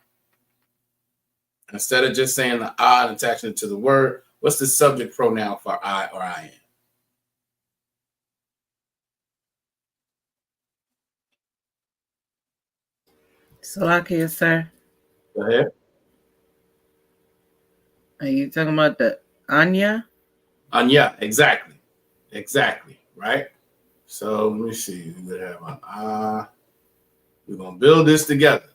Instead of just saying the and attaching it to the word, what's the subject pronoun for I or I am? Salakia, sir. Go ahead. Are you talking about the Anya? Anya, exactly. Exactly. Right. So let me see. We're gonna have an we're gonna build this together.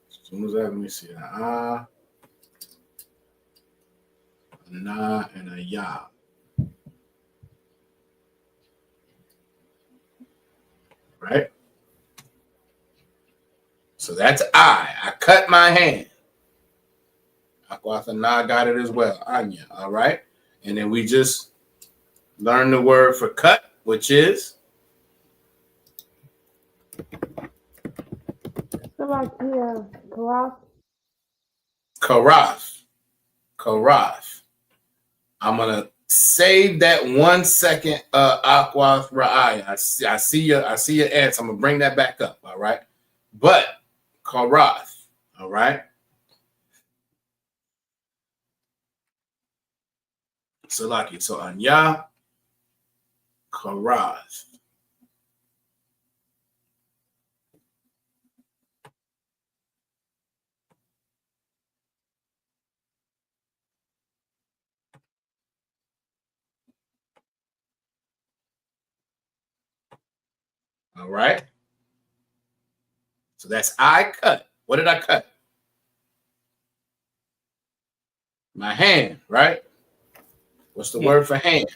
As soon as let me see. A na, and a ya. Right? So that's I cut my hand. Akwatha got it as well. Anya. All right. And then we just learn the word for cut, which is Karaf. Karaf. I'm gonna save that 1 second, Aqua Ra'aya. I see your answer. I'm gonna bring that back up, all right? But Karath, all right? Salaki. So Anya Karath. All right. So that's I cut. What did I cut? My hand, right? What's the word for hand?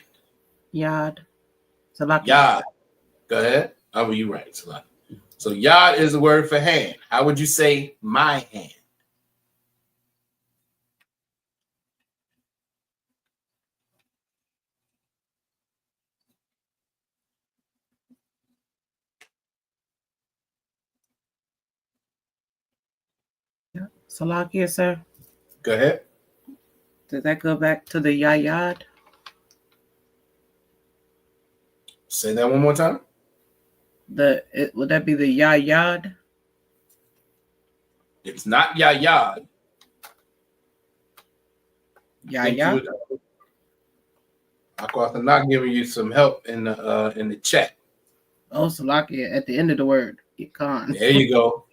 Yad. Salaki. Yad. Go ahead. Oh, well, you're right, Salaki. So yad is the word for hand. How would you say my hand? Salakia, sir. Go ahead. Does that go back to the Yayad? Say that one more time. Would that be the Yayad? It's not Yayad. Yayad? I'm not giving you some help in the chat. Oh, Salakia, at the end of the word. Khan. There you go.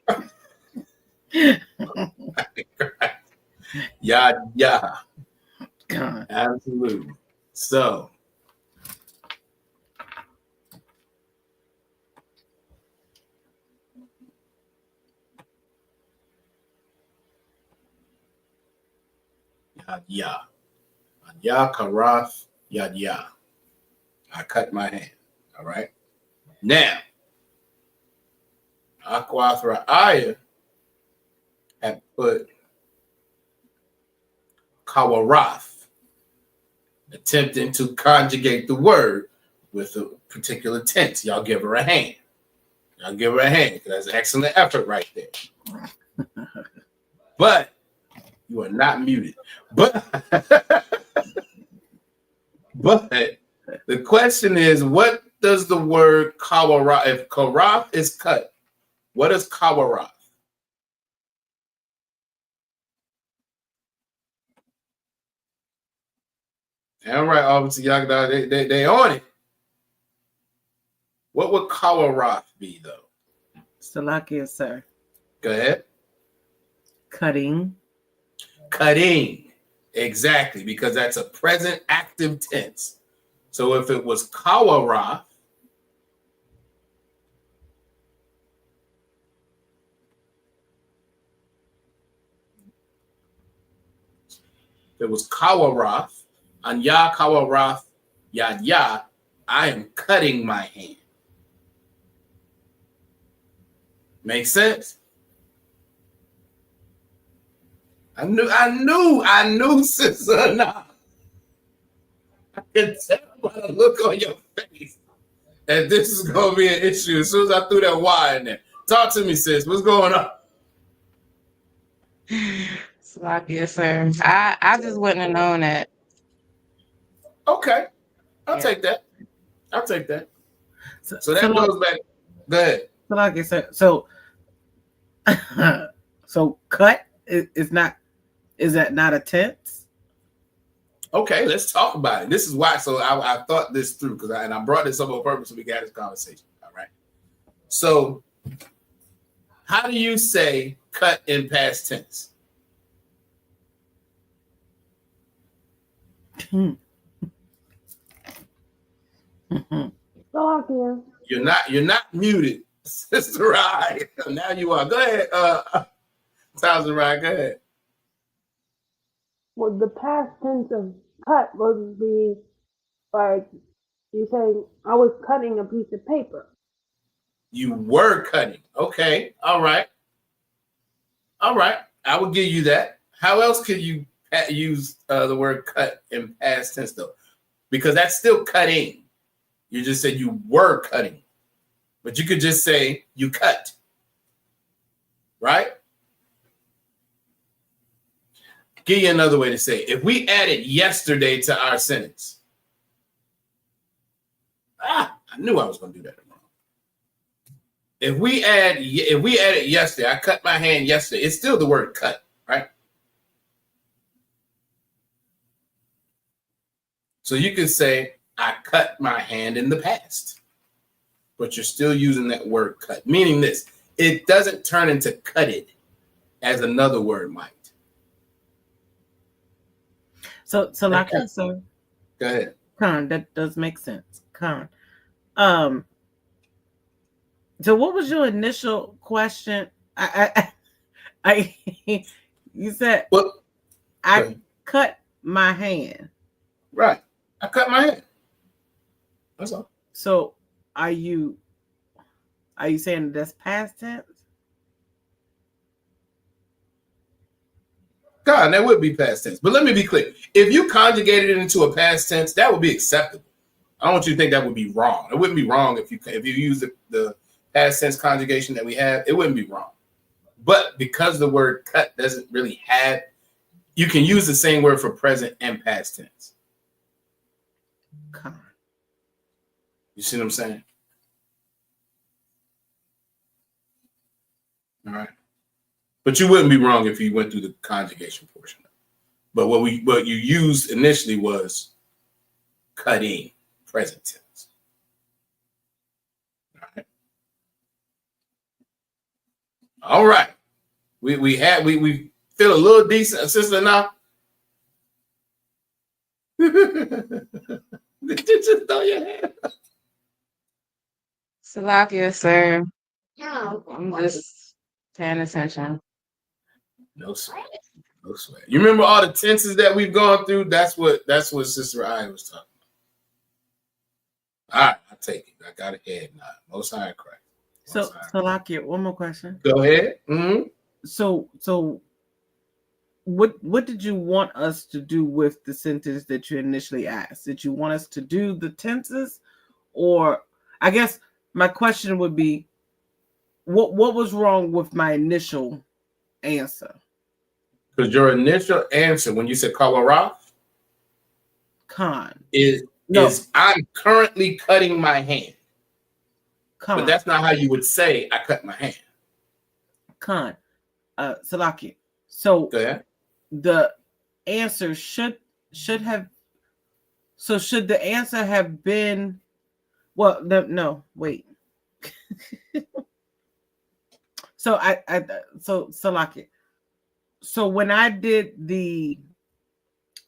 Yeah. God. Absolutely. So Yad Karath Yad. I cut my hand. All right. Now, Aquathra Aya had put Kawarath, attempting to conjugate the word with a particular tense. Y'all give her a hand. Y'all give her a hand. That's excellent effort right there. But you are not muted. But the question is, what does the word Kawarath, if Karath is cut, what is Kawarath? All right, obviously, y'all they on it. What would Kawarath be, though? Salakia, sir. Go ahead. Cutting. Exactly, because that's a present active tense. So if it was Kawarath, there was Kawaroth, Anya Kawaroth, Yad Ya, I am cutting my hand. Make sense? I knew, sister. Nah. I can tell by the look on your face that this is gonna be an issue as soon as I threw that Y in there. Talk to me, sis. What's going on? Yes, sir. I just wouldn't have known that. Okay. I'll take that. So that goes back. Go ahead. So like I said, so cut is that not a tense? Okay, let's talk about it. This is why. So I thought this through because I brought this up on purpose so we got this conversation. All right. So how do you say cut in past tense? You're not muted, Sister Rye. Now you are. Go ahead, Thousand Rye. Go ahead. Well, the past tense of cut would be like you saying, I was cutting a piece of paper. You were cutting. Okay. All right. I will give you that. How else could you use the word cut in past tense, though? Because that's still cutting. You just said you were cutting. But you could just say you cut. Right? Give you another way to say it. If we added yesterday to our sentence. I knew I was going to do that wrong. If we added yesterday, I cut my hand yesterday, it's still the word cut, right? So you can say, I cut my hand in the past, but you're still using that word cut, meaning this, it doesn't turn into cutted as another word might. So like I said, go ahead. Con, that does make sense. Con. So what was your initial question? You said, well, I cut my hand. Right. I cut my hand. That's all. So are you saying that's past tense? God, that would be past tense. But let me be clear. If you conjugated it into a past tense, that would be acceptable. I don't want you to think that would be wrong. It wouldn't be wrong if you use the past tense conjugation that we have. It wouldn't be wrong. But because the word cut doesn't really have, you can use the same word for present and past tense. You see what I'm saying? All right. But you wouldn't be wrong if you went through the conjugation portion. But what you used initially was cutting, present tense. All right. We feel a little decent, sister, now. Did you just throw your hand? Salakia, sir. I'm just paying attention. No sweat. You remember all the tenses that we've gone through? That's what Sister I was talking about. All right, I take it. I got a head nod. Most High Christ. So Salakia, one more question. Go ahead. Mm-hmm. So what did you want us to do with the sentence that you initially asked? Did you want us to do the tenses, or I guess my question would be, what was wrong with my initial answer? Because your initial answer when you said Kawara is I'm currently cutting my hand. But that's not how you would say I cut my hand. Salaki. So the answer should have. So should the answer have been? Well, no, wait. So Salaki. So when I did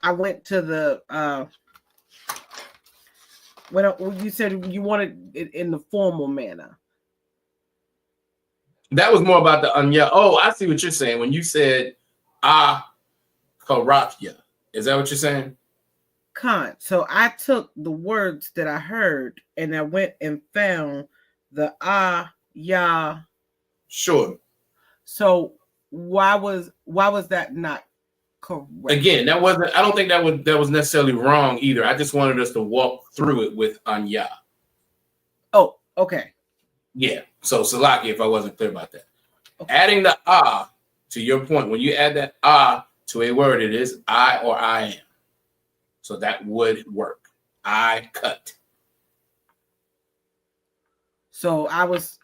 I went to the when you said you wanted it in the formal manner. That was more about the anya. Oh, I see what you're saying. When you said karatya. Is that what you're saying? Con. So I took the words that I heard and I went and found the ya. Sure. So why was that not correct? Again, that wasn't. I don't think that was necessarily wrong either. I just wanted us to walk through it with anya. Oh, okay. Yeah. So Salaki, if I wasn't clear about that, adding the to your point, when you add that to a word, it is I or I am. So that would work. I cut. So I was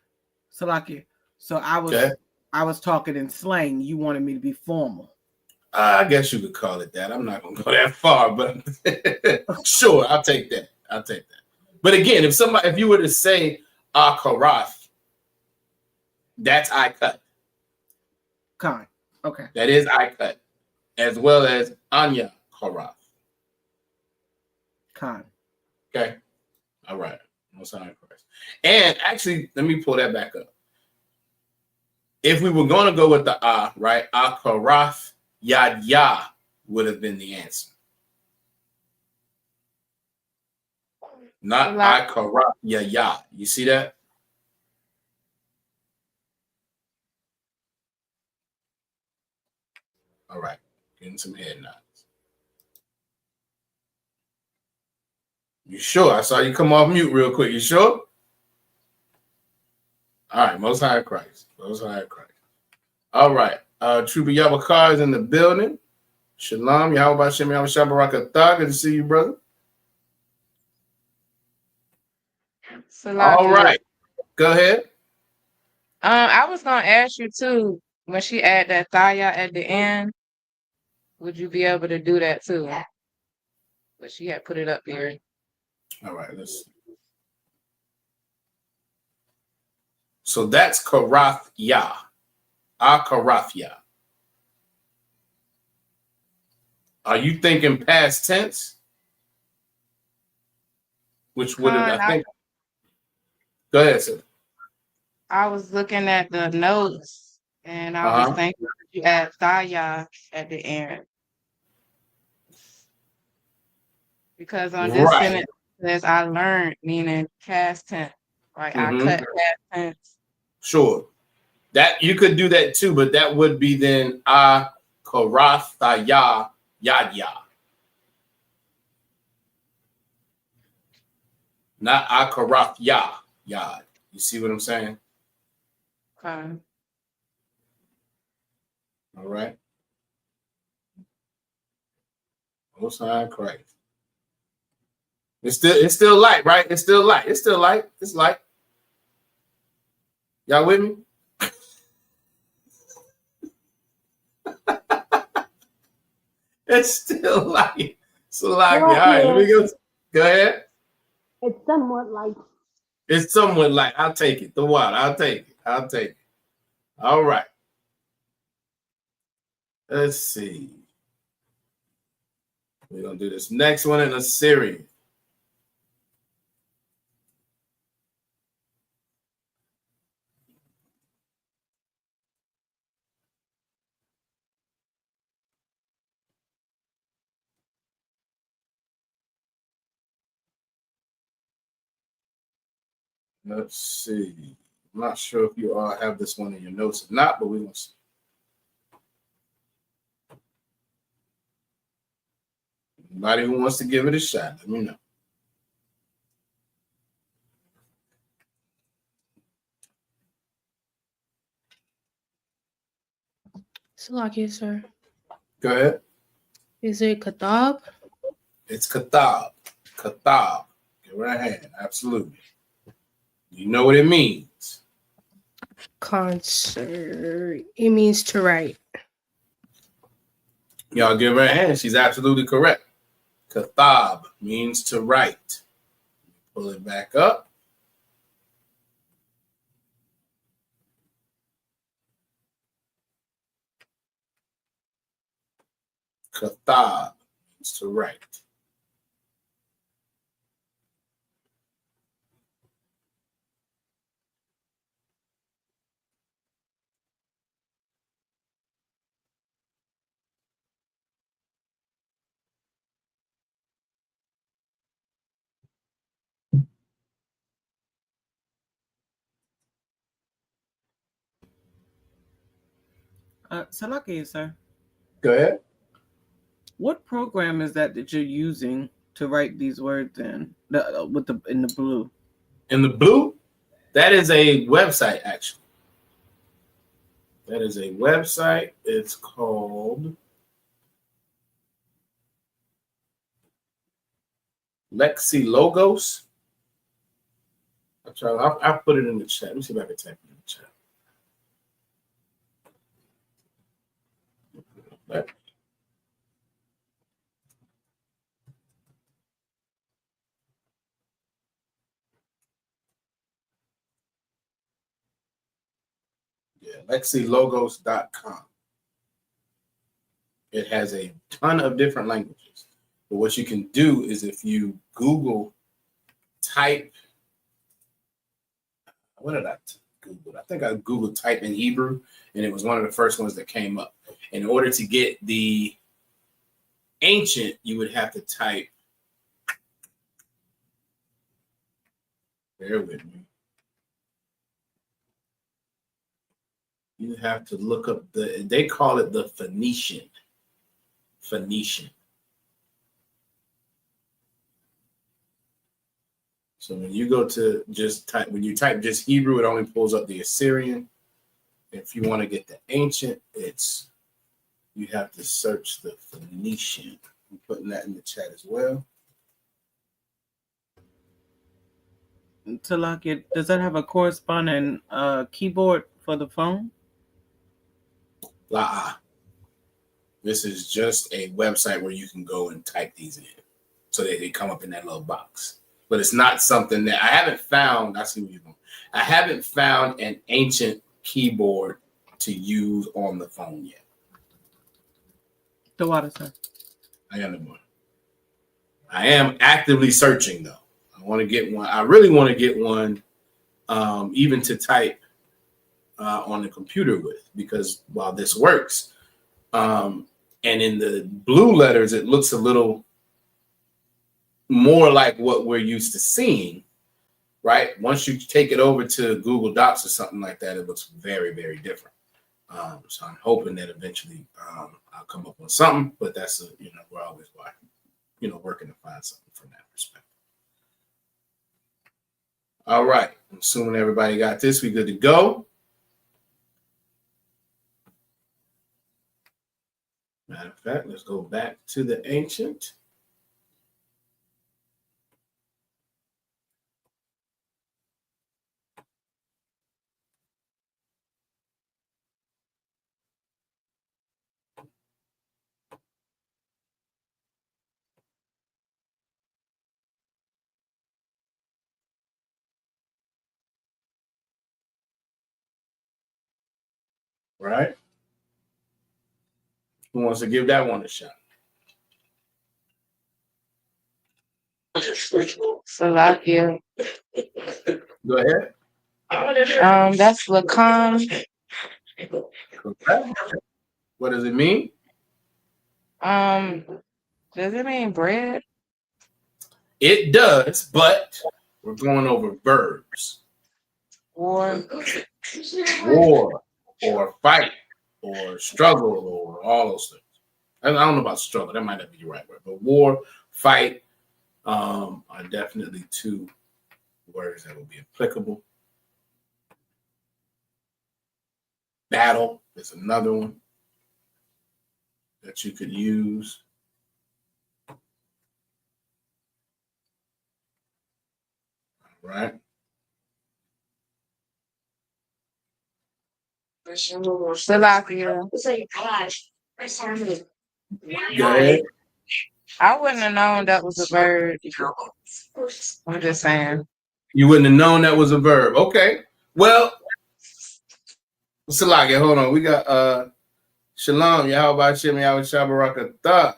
Salaki. So I was Okay. I was talking in slang. You wanted me to be formal. I guess you could call it that. I'm not gonna go that far, but sure, I'll take that. I'll take that. But again, if you were to say karath, that's I cut. Con. Okay. That is I cut, as well as anya karath. Con. Okay. All right. Most High Christ. And actually, let me pull that back up. If we were going to go with the right, karath yad ya would have been the answer. Not I karath ya. You see that? All right. Getting some head nods. You sure? I saw you come off mute real quick. You sure? All right. Most High Christ. Most High Christ. All right. Trooper Yabakar is in the building. Shalom. Yahweh Shem Yahweh Shabbarakatah. Good to see you, brother. All right. Go ahead. I was gonna ask you too, when she add that thaya at the end, would you be able to do that too? But she had put it up here. All right, let's see. So that's karath ya. Karath ya. Are you thinking past tense? Which would have, I think. Go ahead, sir. I was looking at the notes and I was thinking you add thaya at the end. Because on this sentence it says I learned, meaning past tense. Right? I cut past tense. Sure. That you could do that too, but that would be then karath ya yad ya. Not karath ya yad. You see what I'm saying? Okay. All right. Most High Christ. It's still light, right? It's still light. It's still light. It's light. Y'all with me? It's still light. So like, all right, let me go. Go ahead. It's somewhat light. It's somewhat light. I'll take it. The water. I'll take it. I'll take it. All right. Let's see. We're gonna do this next one in a series. Let's see. I'm not sure if you all have this one in your notes or not, but we're gonna see. Anybody who wants to give it a shot, let me know. Salakia, sir. Go ahead. Is it katab? It's katab. Katab. Get right hand. Absolutely. You know what it means. Concert. It means to write. Y'all give her a hand. She's absolutely correct. Kathab means to write. Pull it back up. Kathab means to write. Salaki, sir. Go ahead. What program is that you're using to write these words in in the blue? In the blue, that is a website actually. That is a website. It's called Lexi Logos. I'll put it in the chat. Let me see if I can type it in the chat. Right. Yeah, LexiLogos.com. It has a ton of different languages. But what you can do is if you Google type, what did I Google? I think I Googled type in Hebrew, and it was one of the first ones that came up. In order to get the ancient, you would have to type, bear with me. You have to look up they call it the Phoenician. So when you go to when you type just Hebrew, it only pulls up the Assyrian. If you want to get the ancient, you have to search the Phoenician. I'm putting that in the chat as well. Salaki, does that have a corresponding keyboard for the phone? This is just a website where you can go and type these in. So they come up in that little box. But it's not something that I haven't found. I see what you're doing. I haven't found an ancient keyboard to use on the phone yet. The water, sir. I got no more. I am actively searching though. I want to get one. I really want to get one, even to type on the computer with, because while this works, and in the blue letters, it looks a little more like what we're used to seeing, right? Once you take it over to Google Docs or something like that, it looks very, very different. So I'm hoping that eventually I'll come up with something, but that's we're always working to find something from that perspective. All right, I'm assuming everybody got this. We good to go. Matter of fact, let's go back to the ancient. Right? Who wants to give that one a shot? Salakia. Go ahead. That's Lacan. What does it mean? Does it mean bread? It does, but we're going over verbs. War, or fight, or struggle, or all those things. I don't know about struggle. That might not be the right word, but war, fight are definitely two words that will be applicable. Battle is another one that you could use. Right? Salakia. Go ahead. I wouldn't have known that was a bird. I'm just saying. You wouldn't have known that was a verb. Okay. Well, Salakia, hold on. We got Shalom, Yahweh Shem, Yahweh Shabarakatah.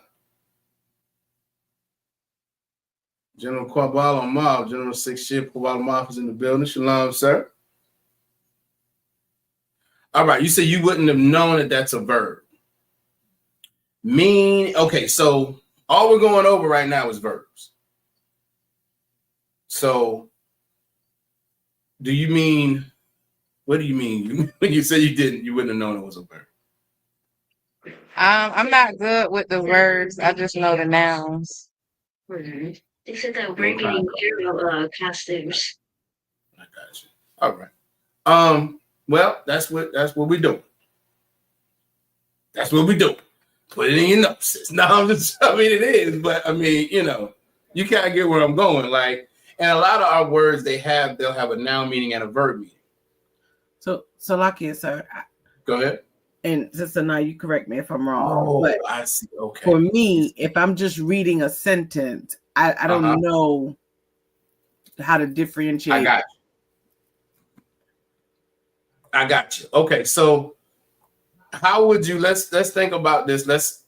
General Kwabal Amav, General Six Ship Kwabal Amav is in the building. Shalom, sir. All right, you said you wouldn't have known that that's a verb. Okay, so all we're going over right now is verbs. So what do you mean when you say you wouldn't have known it was a verb? I'm not good with the words. I just know the nouns. Right. They said that we're getting aerial costumes. I got you. All right. Well, that's what we doing. That's what we do. Put it in your notes. No, I mean it is, but I mean, you know, you can't get where I'm going. Like, and a lot of our words they'll have a noun meaning and a verb meaning. So Lakia, sir. Go ahead. And Sister Now, you correct me if I'm wrong. Oh, but I see. Okay. For me, if I'm just reading a sentence, I don't know how to differentiate. I got you. Okay, so how would you let's think about this.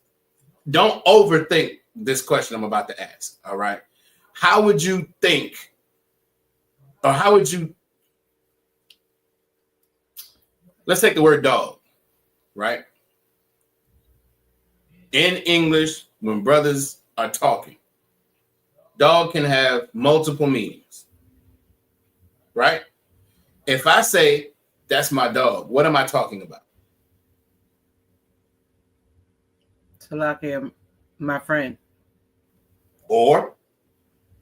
Don't overthink this question I'm about to ask. All right. How would you think, or how would you let's take the word dog, right? In English, when brothers are talking, dog can have multiple meanings, right? If I say that's my dog, what am I talking about? Salakia, my friend. Or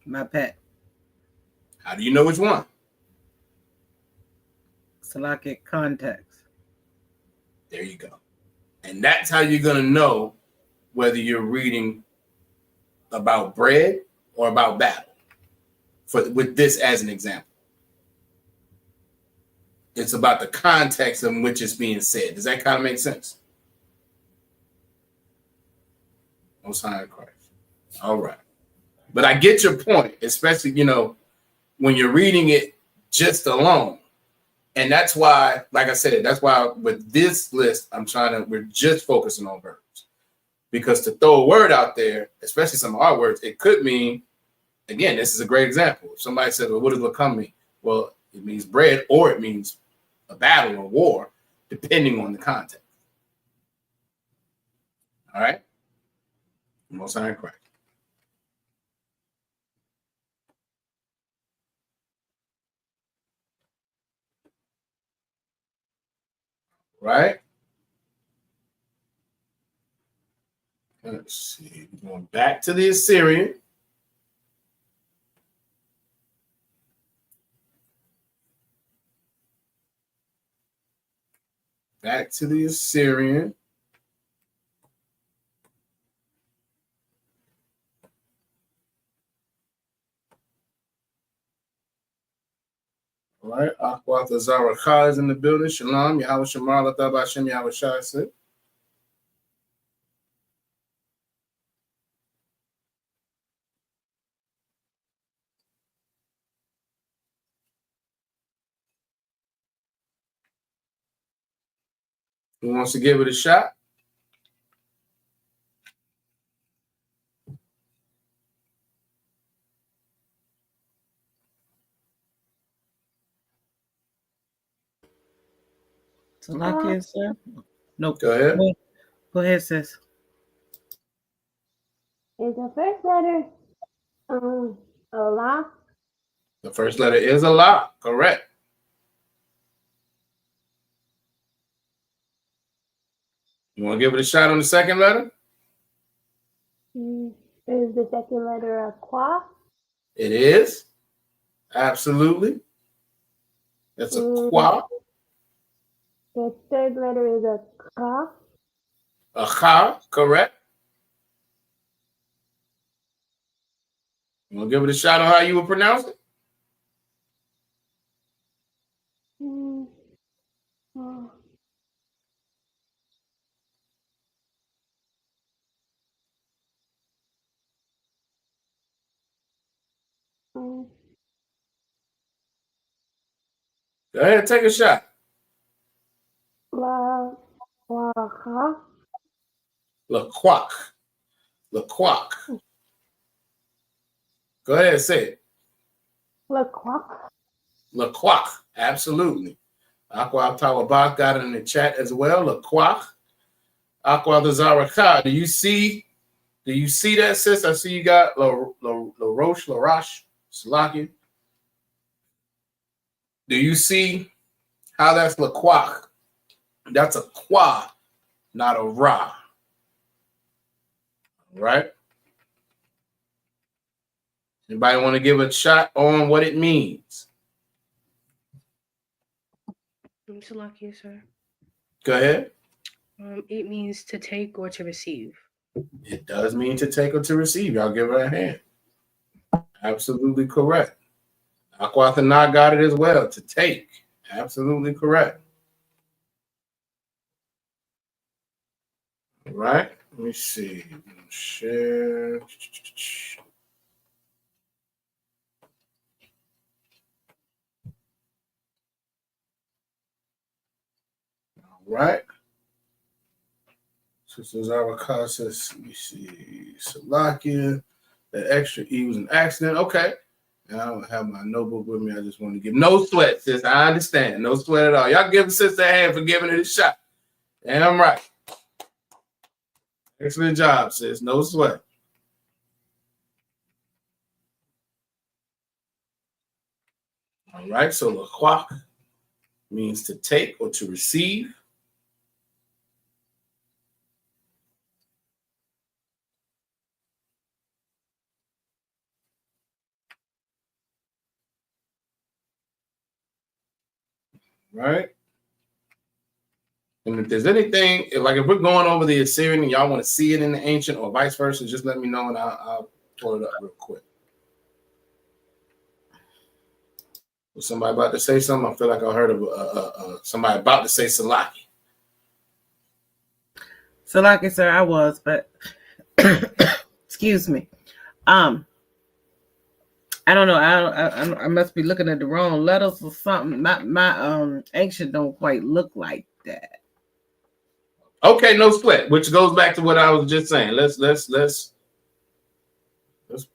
my pet. How do you know which one? Salakia, context. There you go. And that's how you're going to know whether you're reading about bread or about battle. With this as an example. It's about the context in which it's being said. Does that kind of make sense? No sign of Christ. All right. But I get your point, especially, you know, when you're reading it just alone. And that's why, like I said, that's why with this list, we're just focusing on verbs. Because to throw a word out there, especially some of our words, it could mean, again, this is a great example. If somebody said, well, what does become mean? Well, it means bread or it means a battle or war, depending on the context. All right? Most High in Christ. Right? Let's see. We're going back to the Assyrian. Back to the Assyrian. All right. Akwata Zarakah is in the building. Shalom. Yahweh Shamar Lataba Hashem Yahweh Shai said. Who wants to give it a shot? Salakia, sir. No. Go ahead. Go ahead, sis. Is the first letter Allah? The first letter is Allah. Correct. You want to give it a shot on the second letter? Is the second letter a qua? It is. Absolutely. That's a qua. The third letter is a ka. A cha, correct. You want to give it a shot on how you would pronounce it? Go ahead, take a shot. La quack. LaQuack. LaQuack. Go ahead, say it. LaQuack. LaQuack. Absolutely. Aqua Tawabak got it in the chat as well. LaQuack. Aqua the Zarakah. Do you see that, sis? I see you got La Roche, Salaki. Do you see how that's LaQuack? That's a qua, not a ra. right? Anybody want to give a shot on what it means? Salakia, sir. Go ahead. It means to take or to receive. It does mean to take or to receive. Y'all give her a hand. Absolutely correct. Aquathana got it as well. To take. Absolutely correct. All right. Let me see. Share. All right. Sister Zara says, let me see. Salakia. The extra E was an accident. Okay. And I don't have my notebook with me. I just want to give no sweat, sis. I understand. No sweat at all. Y'all give a sister a hand for giving it a shot. Damn right. Excellent job, sis. No sweat. All right. So laquak means to take or to receive. Right. And if there's anything, if we're going over the Assyrian and y'all want to see it in the ancient or vice versa, just let me know and I'll pull it up real quick. Was somebody about to say something? I feel like I heard of somebody about to say Salaki. Salaki, sir, I was, but excuse me. I don't know. I must be looking at the wrong letters or something. My ancient don't quite look like that. Okay, no sweat. Which goes back to what I was just saying. Let's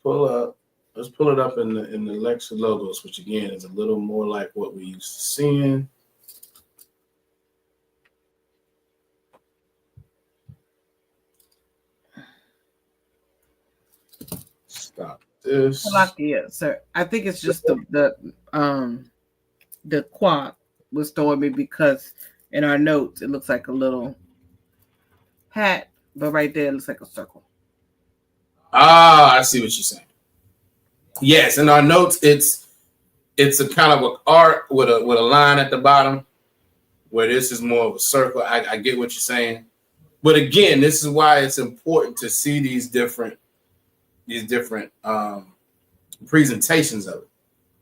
pull up. Let's pull it up in the Lexa logos, which again is a little more like what we used to seeing. Stop this. Yeah, sir. I think it's just the quad was throwing me because in our notes it looks like a little hat, but right there it looks like a circle. Ah, I see what you're saying. Yes, in our notes it's a kind of an arc with a line at the bottom, where this is more of a circle. I get what you're saying, but again, this is why it's important to see these different presentations of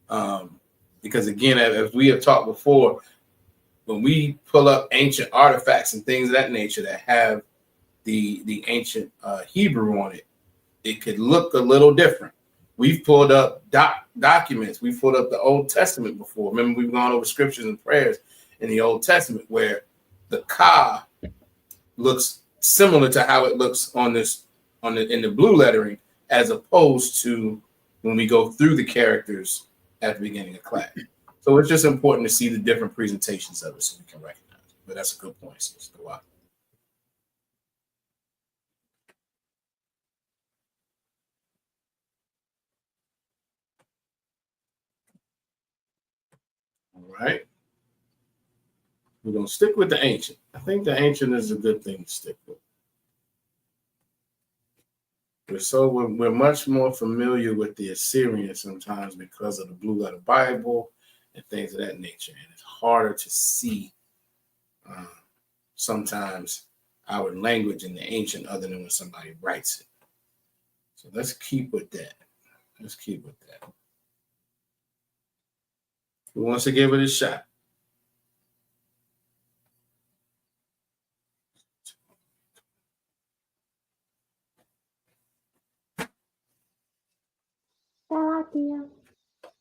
it, because again, as we have talked before, when we pull up ancient artifacts and things of that nature that have the ancient Hebrew on it, it could look a little different. We've pulled up documents. We've pulled up the Old Testament before. Remember, we've gone over scriptures and prayers in the Old Testament where the ka looks similar to how it looks in the blue lettering, as opposed to when we go through the characters at the beginning of class. So it's just important to see the different presentations of it so we can recognize it. But that's a good point, Sister Watt. All right. We're going to stick with the ancient. I think the ancient is a good thing to stick with. We're much more familiar with the Assyrian sometimes because of the Blue Letter Bible and things of that nature. And it's harder to see sometimes our language in the ancient other than when somebody writes it. So let's keep with that. Who wants to give it a shot?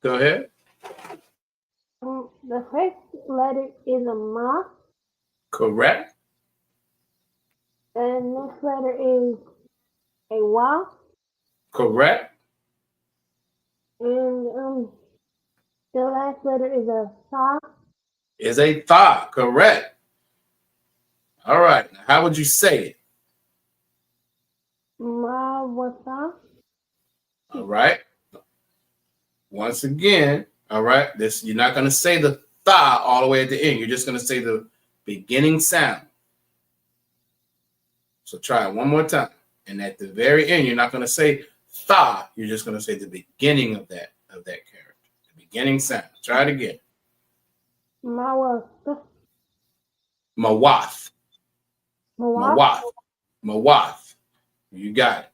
Go ahead. The first letter is a ma. Correct. And the next letter is a wa. Correct. And the last letter is a tha. Is a tha. Correct. All right. Now, how would you say it? Ma wa tha. All right. Once again, all right, you're not going to say the tha all the way at the end. You're just going to say the beginning sound. So try it one more time. And at the very end, you're not going to say tha. You're just going to say the beginning of that character, the beginning sound. Try it again. Mawath. Mawath. Mawath. Mawath. Mawath. You got it.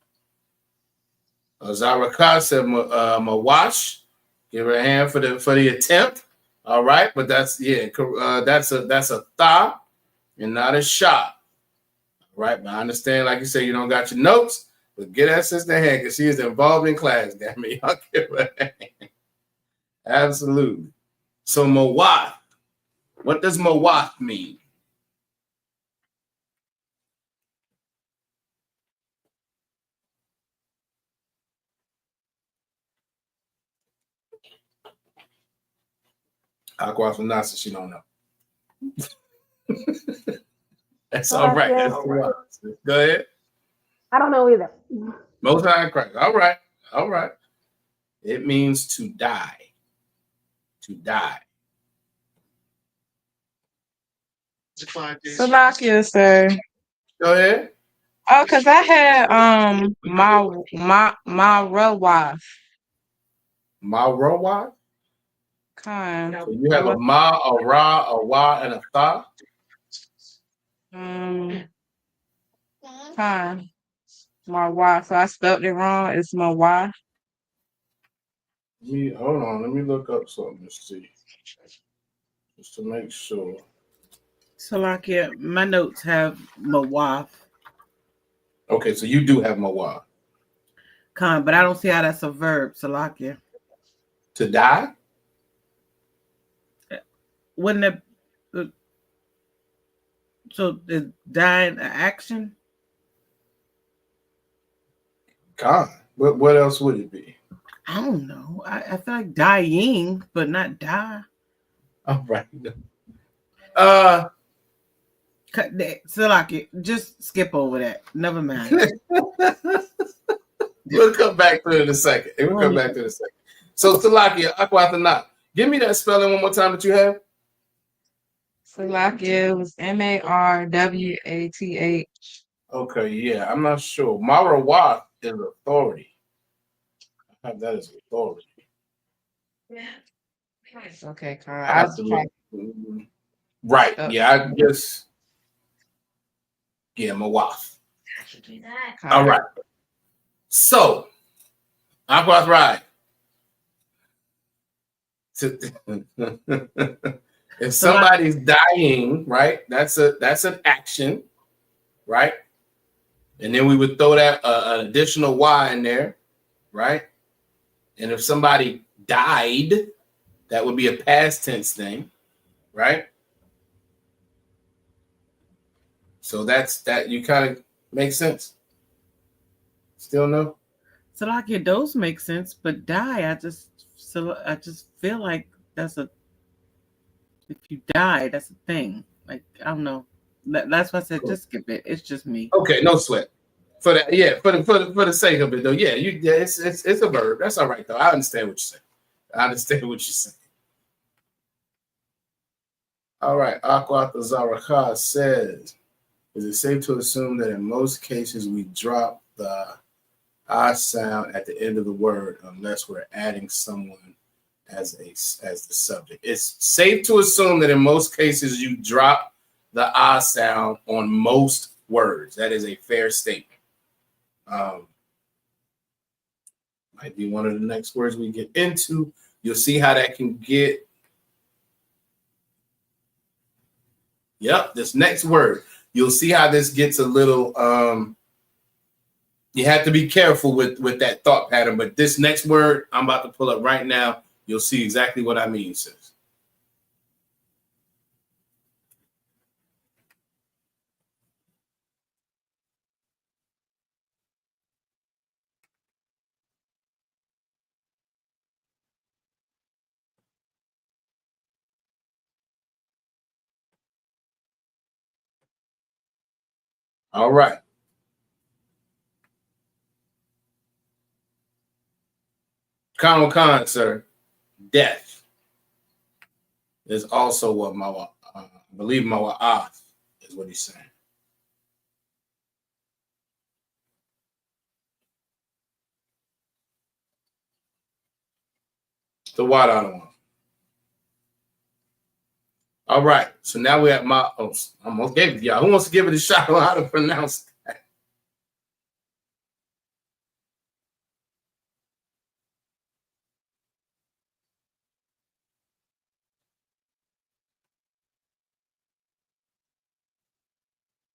Zaraka said Mawash. Give her a hand for the attempt. All right, but that's that's a tha and not a sha. Right, but I understand, like you say, you don't got your notes, but get that sister a hand because she is involved in class. Damn me, I'll give her a hand. Absolutely. So Mawath. What does Mawath mean? Aqua from Nasa, she don't know. That's all right. That's all right. Go ahead. I don't know either. Most High Christ. All right. All right. It means to die. To die. Salakia, sir. Go ahead. Oh, because I had my Rawaf. Marawat? Kind. So you have a ma, a ra, a wa, and a tha? Kind. My wife. So I spelled it wrong. It's my wife. Hold on. Let me look up something to see. Just to make sure. Salakia, my notes have Mawaf. Okay, so you do have Mawaf. Khan, but I don't see how that's a verb, Salakia. To die? Wouldn't it? So is die an action? God. What else would it be? I don't know. I feel like dying, but not die. All right. Salakia, just skip over that. Never mind. We'll come back to it in a second. So Salakia, Aquathanat. Give me that spelling one more time that you have. Salakia was Marwath. Okay, yeah, I'm not sure. Marawat is authority. I have that as authority. Okay, right. Yeah, I just Mawaf. All right. So, Aquath right. If somebody's dying, right? That's an action, right? And then we would throw that an additional Y in there, right? And if somebody died, that would be a past tense thing, right? So that you kind of makes sense. Still no? Salakia, those make sense, but die, I just feel like if you die, that's a thing. Like, I don't know. That's why I said just skip it. It's just me. Okay, no sweat. For that, yeah, for the sake of it though, yeah, it's a verb. That's all right though. I understand what you're saying. All right, Aqua Zaraka says, is it safe to assume that in most cases we drop the I sound at the end of the word unless we're adding someone as the subject? It's safe to assume that in most cases you drop the I sound on most words. That is a fair statement. Might be one of the next words we get into. You'll see how that can get. Yep, this next word. You'll see how this gets a little. You have to be careful with that thought pattern. But this next word I'm about to pull up right now, you'll see exactly what I mean, sis. All right. Khan, sir. Death is also what I believe Mawa'ath is what he's saying. The water on one. All right. So now we're at my. Oh, I almost gave it to y'all. Who wants to give it a shot on how to pronounce that?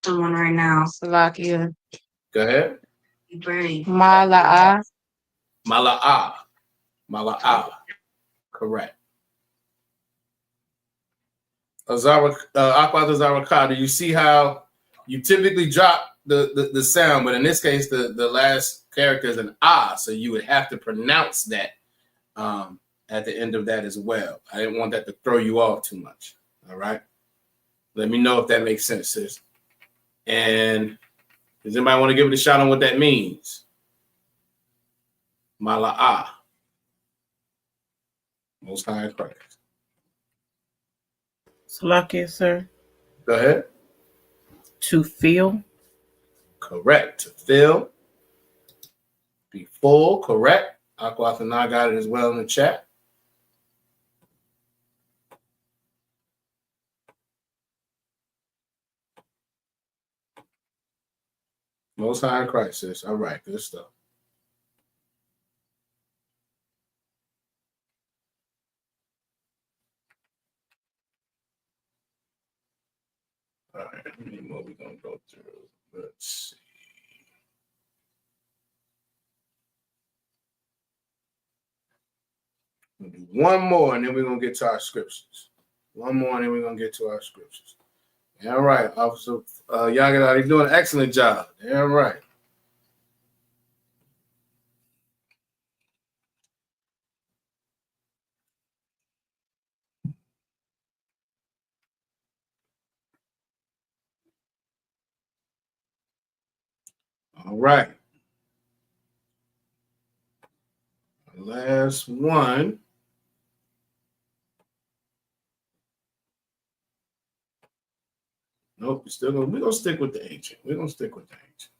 Someone right now. Salakia. Go ahead. Mala'a. Mala'ah. Mala'ah. Correct. Azara, Akwat Azara, do you see how you typically drop the sound, but in this case, the last character is an ah, so you would have to pronounce that at the end of that as well. I didn't want that to throw you off too much. All right. Let me know if that makes sense, sis. And does anybody want to give it a shot on what that means? Mala'ah. Most High Christ. Salakia, sir. Go ahead. To feel. Correct. To fill. Be full. Correct. Aquath and I got it as well in the chat. Most High Christ, sis. All right. Good stuff. All right. How many more we going to go through? Let's see. We'll do one more, and then we're going to get to our scriptures. One more, and then we're going to get to our scriptures. All right, Officer Yagada, you're doing an excellent job. All right. All right. Last one. Nope, we're gonna stick with the ancient. We're gonna stick with the ancient.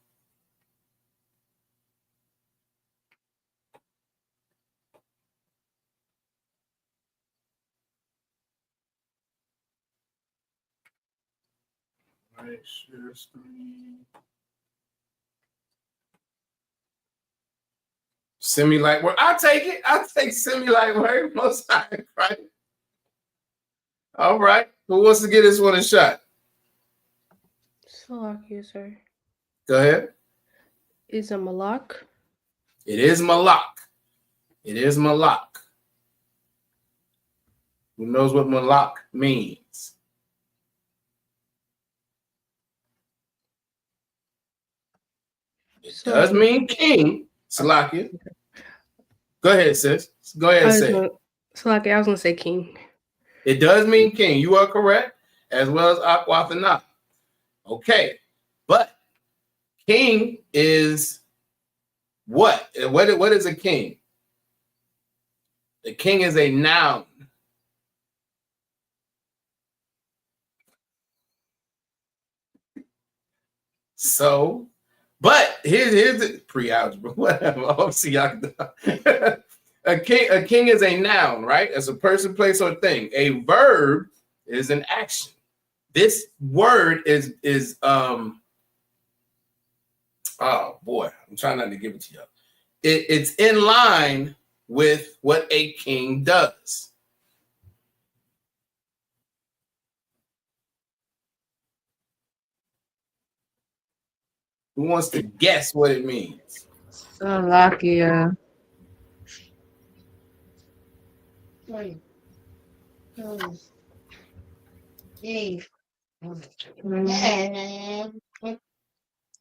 All right, share screen. Semi-light work. I'll take it. I'll take semi-light work. Most high, right? All right. Who wants to get this one a shot? Salakia, sir. Go ahead. Is a malak? It is Malak. It is Malak. Who knows what Malak means? It does mean king. Salakia. Go ahead, sis. Go ahead and say it. Salakia, I was going to say king. It does mean king. You are correct, as well as Aquathana. Okay. But king is what? What is a king? The king is a noun. So, but here's the pre-algebra, whatever. A king is a noun, right? As a person, place, or thing. A verb is an action. This word is oh boy, I'm trying not to give it to you. It's in line with what a king does. Who wants to guess what it means? Salakia.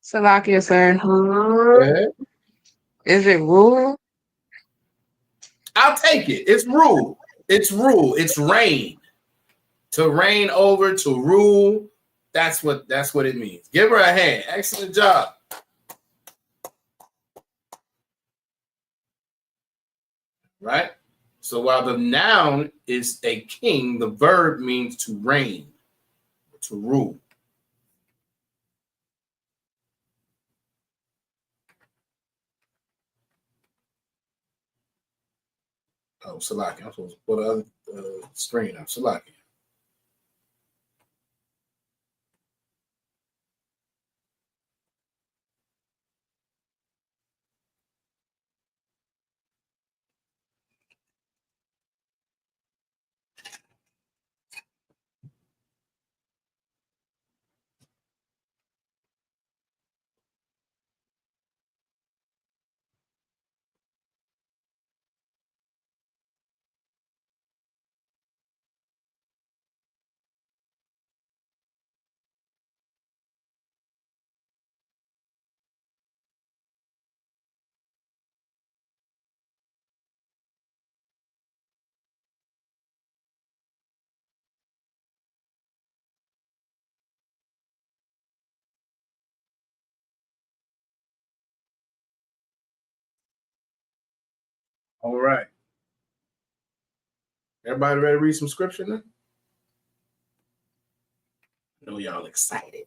Salakia, sir. Is it rule? I'll take it. It's rule. It's rule. It's reign. To reign over, to rule. That's what it means. Give her a hand. Excellent job. Right? So while the noun is a king, the verb means to reign, to rule. Oh, Salaki. I'm supposed to put the other screen up. Salaki. All right. Everybody ready to read some scripture now? I know y'all excited.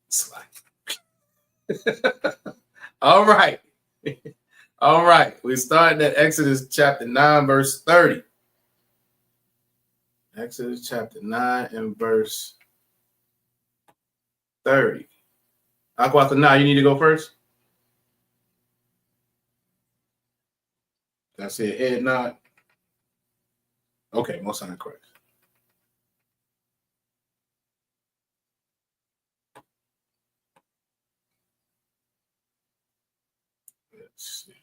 It's like... All right. All right. We started at Exodus chapter 9, verse 30. Exodus chapter 9 and verse 30. Aquata, now you need to go first. Did I see a head nod? Okay, most time correct. Let's see.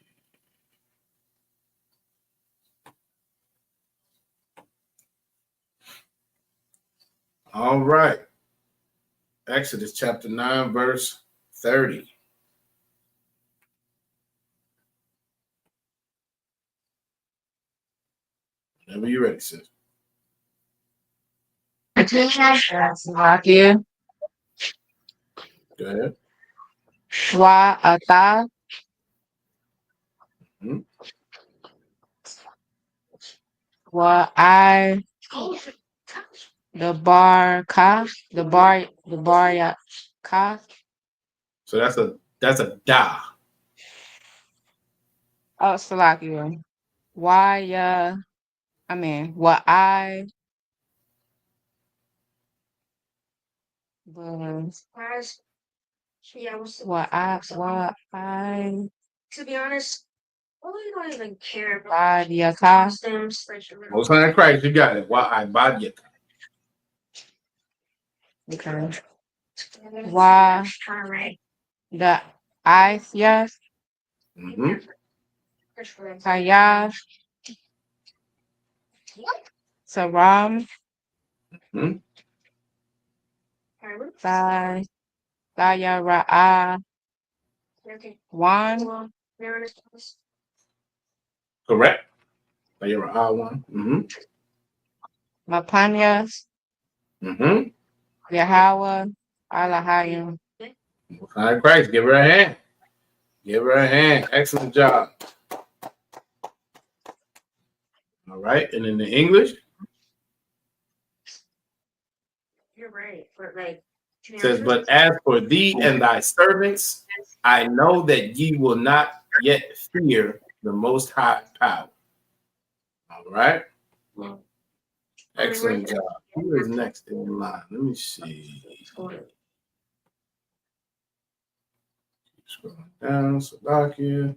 All right. Exodus chapter 9, verse 30. Whenever you're ready, sis. Slovakia. Go ahead. Wa ata. Wa I. The bar ka. The bar ya ka. So that's a da. Oh, Slovakia. Why what I was what I to be honest, I really don't even care about stems. Most time Christ, you got it. Why I bad yet. Okay. Why the ice yes. Kaya Saram Saya Ra'a One Correct. You're one. Mapanyas Yahweh Alahayim. Most time Christ, give her a hand. Give her a hand. Excellent job. All right. And in the English, You're right, but like it says, but as for thee and thy servants, I know that ye will not yet fear the Most High power. All right. Excellent job. Who is next in line? Let me see. Scrolling down. Salakia.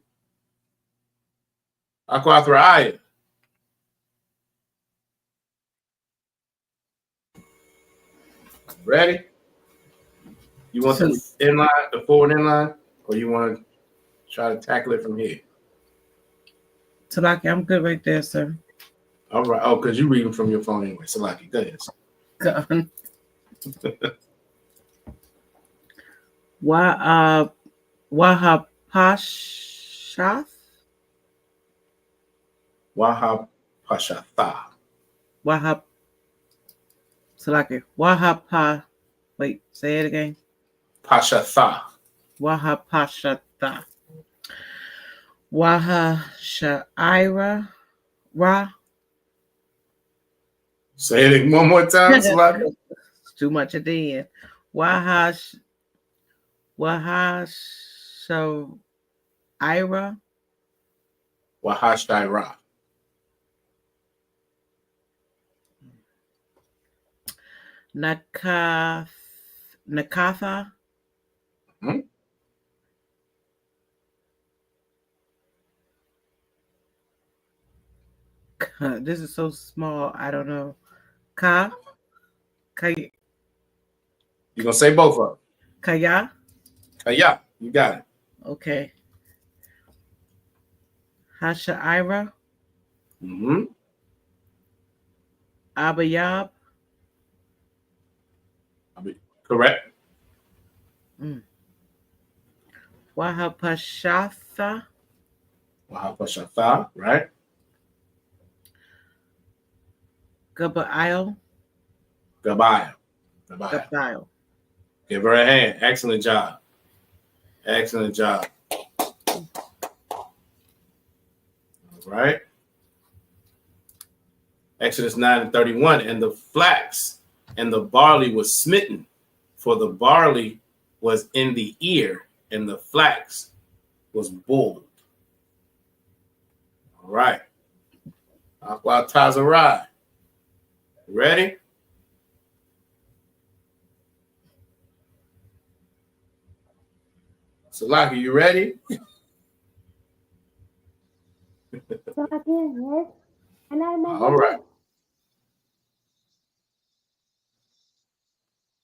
Aquathra. Ready? You want the inline, the forward inline, or you want to try to tackle it from here? Salaki, I'm good right there, sir. All right. Oh, because you're reading from your phone anyway. Salaki, go ahead. God. Wahapashath? Wahapashatha. Salaki. Wait, say it again. Pashatha. Wahapashatha. Wahashaira Ra. Say it one more time, Salaki. It's too much at the end. Wahashaira. Wahashaira. Nakatha. Hmm? This is so small. I don't know. Ka. Kay. You're gonna say both of them. Kaya. Kaya, you got it. Okay. Hasha'ira. Mm-hmm. Abayab. Correct. Wahapashatha. Wahapashatha, right? Gabail. Gabail. Gabail. Give her a hand. Excellent job. Excellent job. All right. Exodus 9:31. And the flax and the barley was smitten, for the barley was in the ear, and the flax was boiled. All right. Aqua Tazarai. Ready? Salaki, you ready? All right.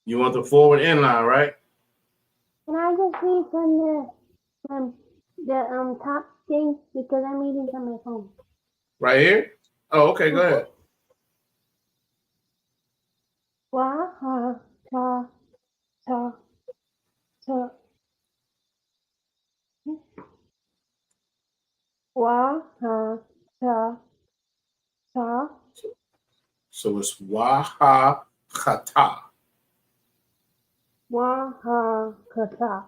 You want the forward inline, right? Can I just read from the top thing because I'm reading from my phone. Right here? Oh, okay, go ahead. Wa ha ta ta ta. Wa ha ta ta. So it's Waha Kata. Wa ha kata.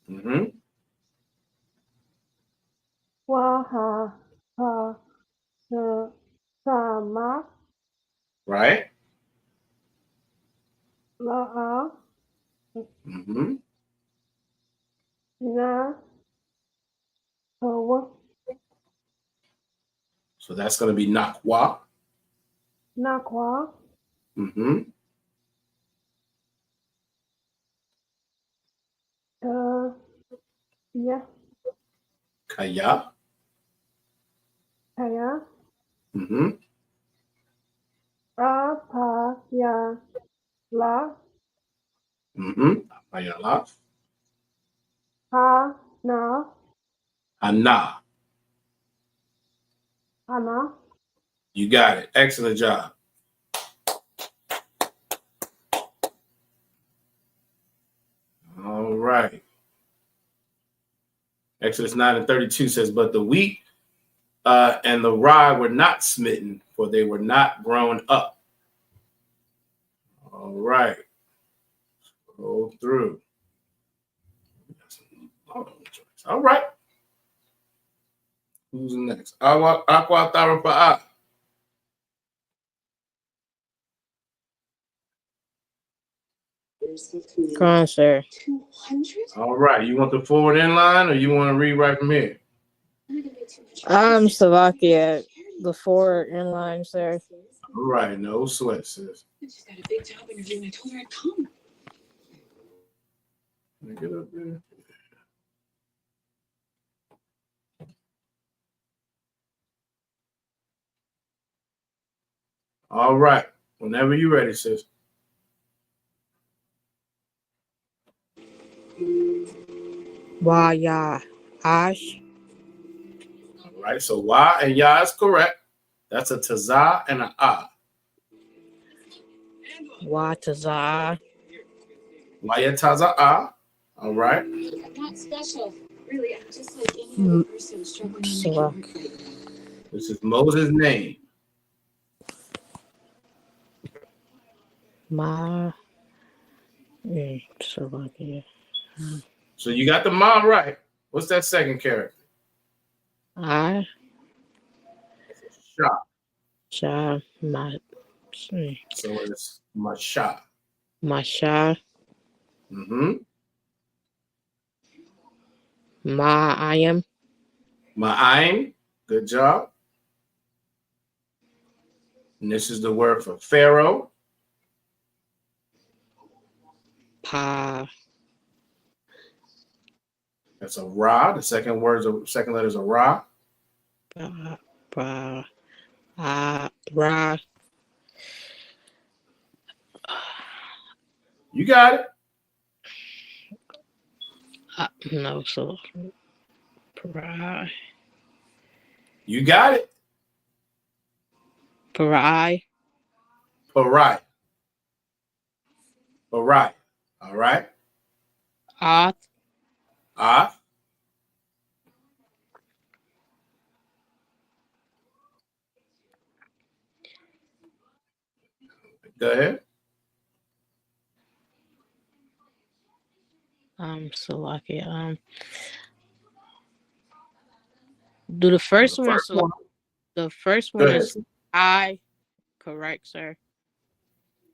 Mm-hmm. Wa ha ha ta ta ma. Right? La Mm-hmm. na wa So that's going to be Nakwa. na kwa. Mm-hmm. Yeah. Kaya. Kaya. Mm-hmm. Pa ya la. Mm-hmm. Ayala. Ha na. Ana. Hana. You got it. Excellent job. All right. Exodus 9:32 says, but the wheat and the rye were not smitten, for they were not grown up. All right. Go through. All right. Who's next? Aqua Tarapa'a. Come on, sir. All right. You want the forward inline or you want to read right from here? Slovakia. The forward inline, sir. All right. No sweat, sis. She's got a big job interview and I told her I'd come. Get up there. All right. Whenever you're ready, sis. Waya Ash. All right. So Wa and Ya is correct. That's a Taza and a A. Wataza. Waya Taza A. All right. I'm not special. Really, I'm just like any other person struggling to make it right. This is Moses' name. Slovakia. So you got the Ma right. What's that second character? I. Sha. Sha. So it's Masha. Masha. Mm-hmm. Ma'ayim. Ma'aim. Good job. And this is the word for Pharaoh. Pa. That's a ra. The second letter is a ra. Pa. Ra. You got it. No, so Parai. You got it. Parai. Parai. Parai. All right. Oth. Ah. Go ahead. So lucky. Do the first one First one. the first Go one ahead. is I, correct, sir?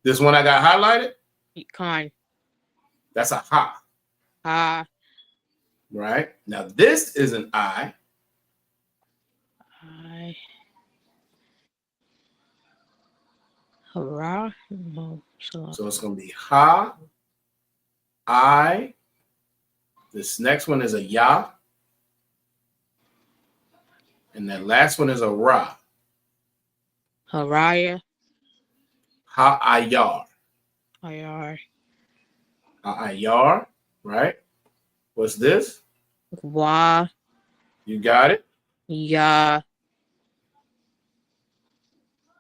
This one I got highlighted. Kind. That's a ha. Ha. Right. Now this is an I. I. Hurrah. No. So it's going to be ha. I. This next one is a ya. And that last one is a ra. Haraya. Ha-ayar. Ayar. Ha-ayar. Right. What's this? Wa. You got it? Ya.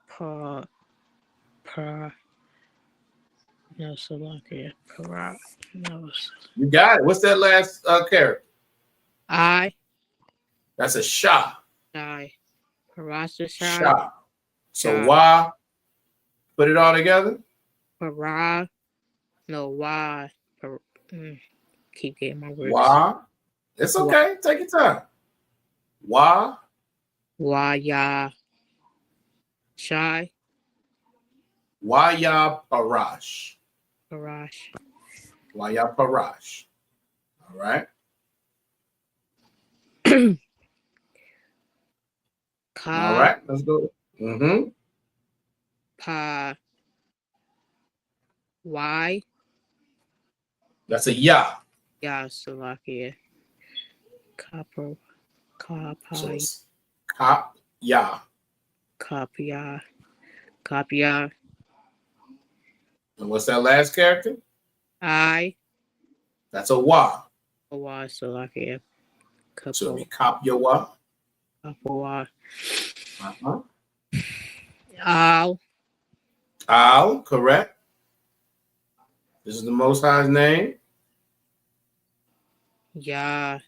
Pa. Pa. No, so lucky. Para. No. You got it. What's that last character? I. That's a sha. I. Parasa Shai. Sha. So wa. Put it all together. Para. No, why? Keep getting my words. Wa. It's okay. Take your time. Wa. Wa ya. Shai. Wa ya parash. Parash. Wa ya parash. All right. Ka. All right. Let's go. Mm-hmm. Pa. Y. That's a ya. Ya, Slovakia. Copper. So Copy. it's kop ya. Copia. Copia. And what's that last character? I. That's a wa. Wa, Slovakia. So it'll be kop ya wa. Kapoa. Uh-huh. Al. Al, correct. This is the Most High's name. Ya.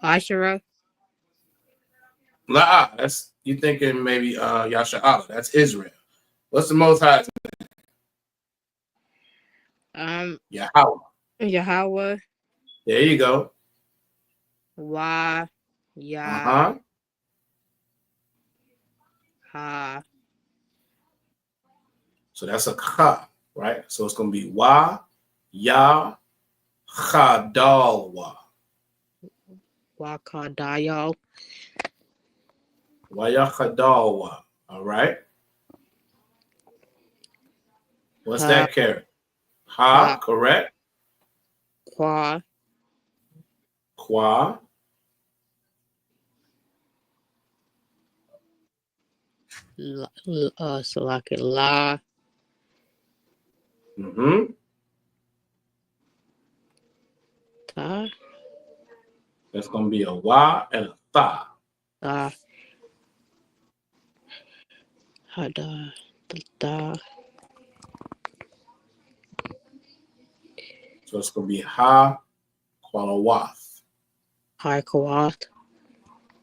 Ashera. La'ah. That's you thinking maybe Yasha'Allah. That's Israel. What's the Most High's name? Yahweh. Yahweh. There you go. Wa. Ya. Uh-huh. Ha. So that's a ka, right? So it's gonna be wa, ya, chadalwa. Wakadayo. Wa ya chadalwa. All right. What's that character? Ha, correct. Qua. Qua. So like it la. Mm-hmm. Ta. That's gonna be a wa and a tha. Ta. Hada. Ta. So it's gonna be ha qualawath. Hi Kawat.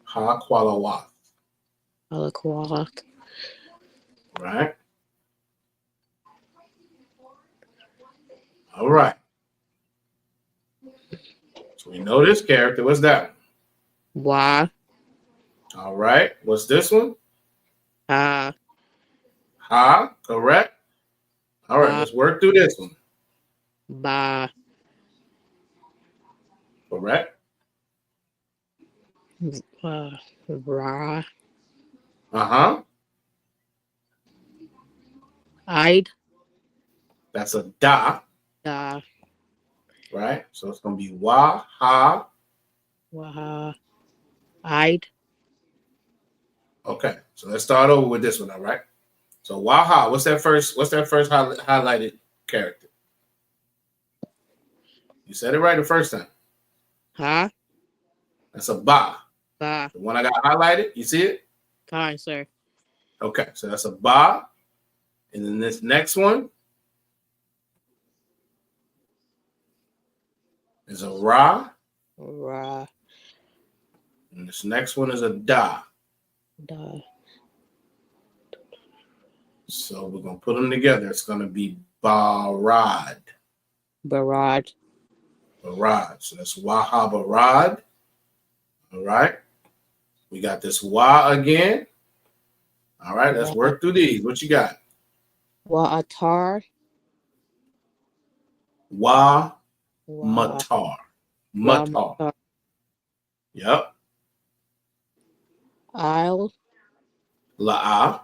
Ha qualawath. Alakawat. Right. All right. So we know this character. What's that? Wa. All right. What's this one? Ha. Ha, correct. All right, let's work through this one. Ba. Correct. Ra. Uh-huh. I'd. That's a da. Da. Right? So it's going to be wa, ha. Wa. I'd. Okay. So let's start over with this one, all right? So waha, what's that first highlighted character? You said it right the first time. Huh? That's a ba. Ba. The one I got highlighted, you see it? Fine, sir. Okay, so that's a ba. And then this next one is a ra. Ra. And this next one is a da. Da. So we're going to put them together. It's going to be barad. Barad. Barad. So that's waha barad. All right. We got this wa again. All right, let's work through these. What you got? Wa atar. Wa matar. Matar. Matar. Yep. I'll. La'a.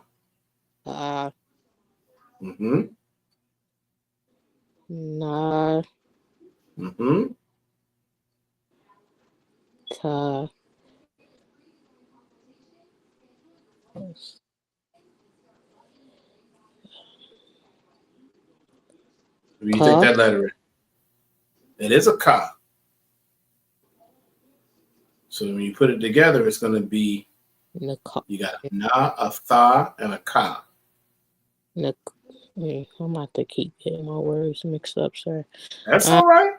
Mm-hmm. Na. Mm-hmm. Ta. When you take that letter in, it is a ka. So when you put it together, it's going to be, you got a na, a tha, and a ka. I'm about to keep getting my words mixed up, sir. That's all right.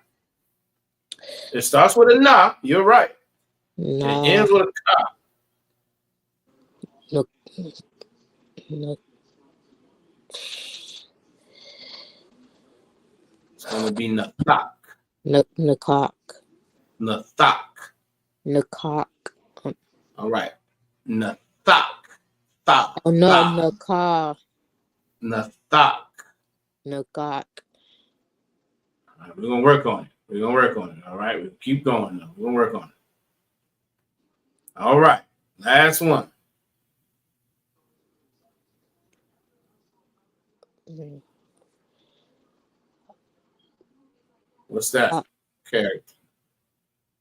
It starts with a na. You're right. Nah. It ends with a ka. No. It's going to be nathak. Nakak. Nathak. Nakak. All right. Nathak. Tha. Oh, no, tha. Nakak. Nathak. Nakak. All right, we're going to work on it. We're going to work on it. All right. We'll keep going now. We're going to work on it. All right. Last one. What's that? Character.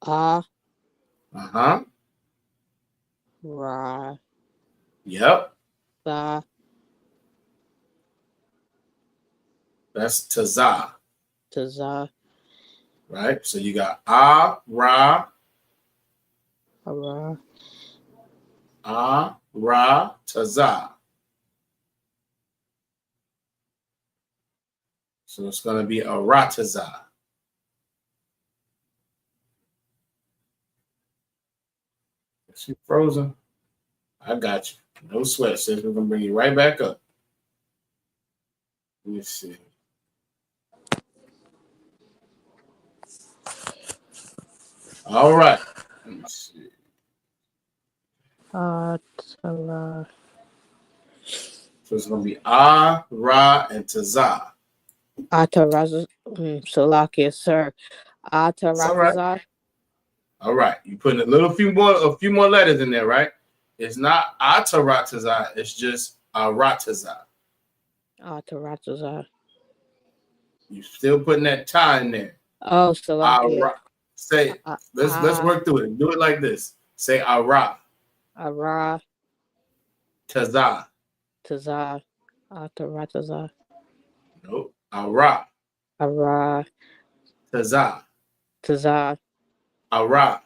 Uh-huh. Ra. Yep. Ba. That's taza. Taza. Right? So you got ra. Ra. Ra, taza. So it's going to be a rataza. She frozen. I got you. No sweat, sis. We're going to bring you right back up. Let me see. All right. Let me see. Atala. So it's going to be ra, and taza. Ataraza. Salakia, sir. Ataraza. All right. You putting a few more letters in there, right? It's not atarataza. It's just arataza. Ataraza. You still putting that ta in there. Oh, Salakia. Say it. Let's work through it. Do it like this. Say ara. Ara. Taza. Taza. Atarataza. Nope. Ara. Ara. Taza. Taza. Ara.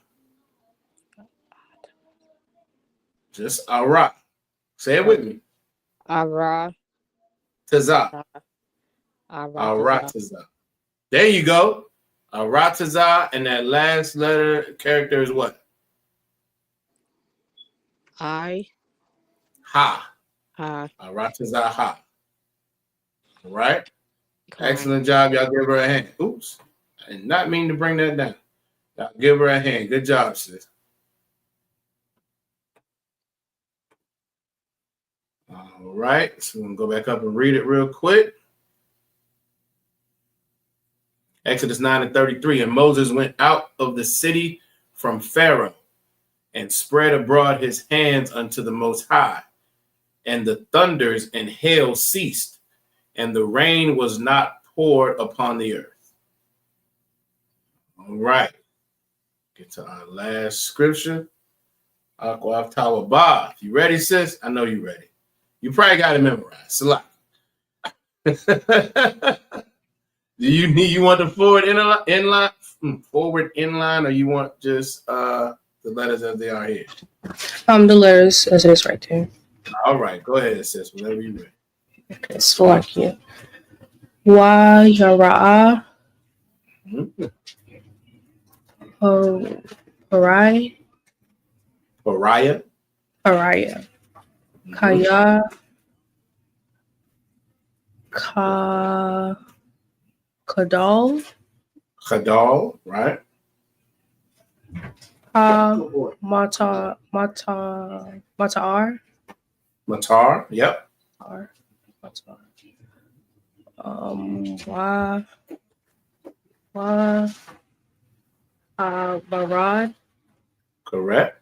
Just ara. Say it with me. Ara. Taza. Arataza. There you go. Arataza, and that last letter character is what? I. Ha. Ha. Arataza ha. All right. Excellent job. Y'all give her a hand. Oops. I did not mean to bring that down. Y'all give her a hand. Good job, sis. All right. So we're going to go back up and read it real quick. Exodus 9:33. And Moses went out of the city from Pharaoh and spread abroad his hands unto the Most High. And the thunders and hail ceased, and the rain was not poured upon the earth. All right. Get to our last scripture. Aqua Tower Bob. You ready, sis? I know you ready. You probably got it memorized. Salah. Do you want the forward inline, or you want just the letters as they are here? The letters as it is right there. All right, go ahead, sis. Whenever you're ready. Okay, Slovakia. Wa Yara'a. Pariah. Kaya. Kadal, right? Matar, yep. Barad. Correct.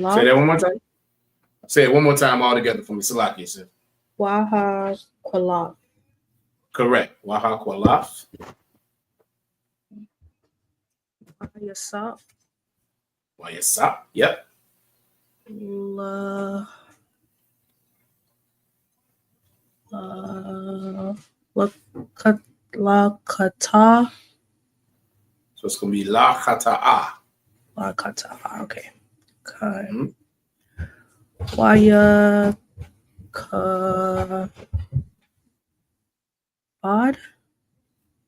Say that one more time. Say it one more time all together for me. Salaki, sir. Waha Kwalaf. Correct. Waha Kwalaf. Wayasap. Yep. Kata. So it's going to be La Khata'a. La Khata'a, okay. Waya Kabad.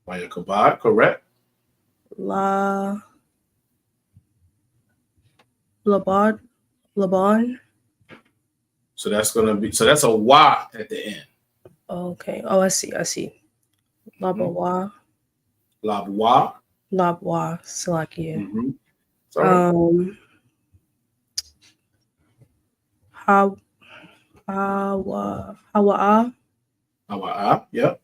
Waya Kabad, correct. Laban. So that's going to be, so that's a wa at the end. Okay. Oh, I see. Labawa. Labwa. Salakia. Hawa'a. Yep.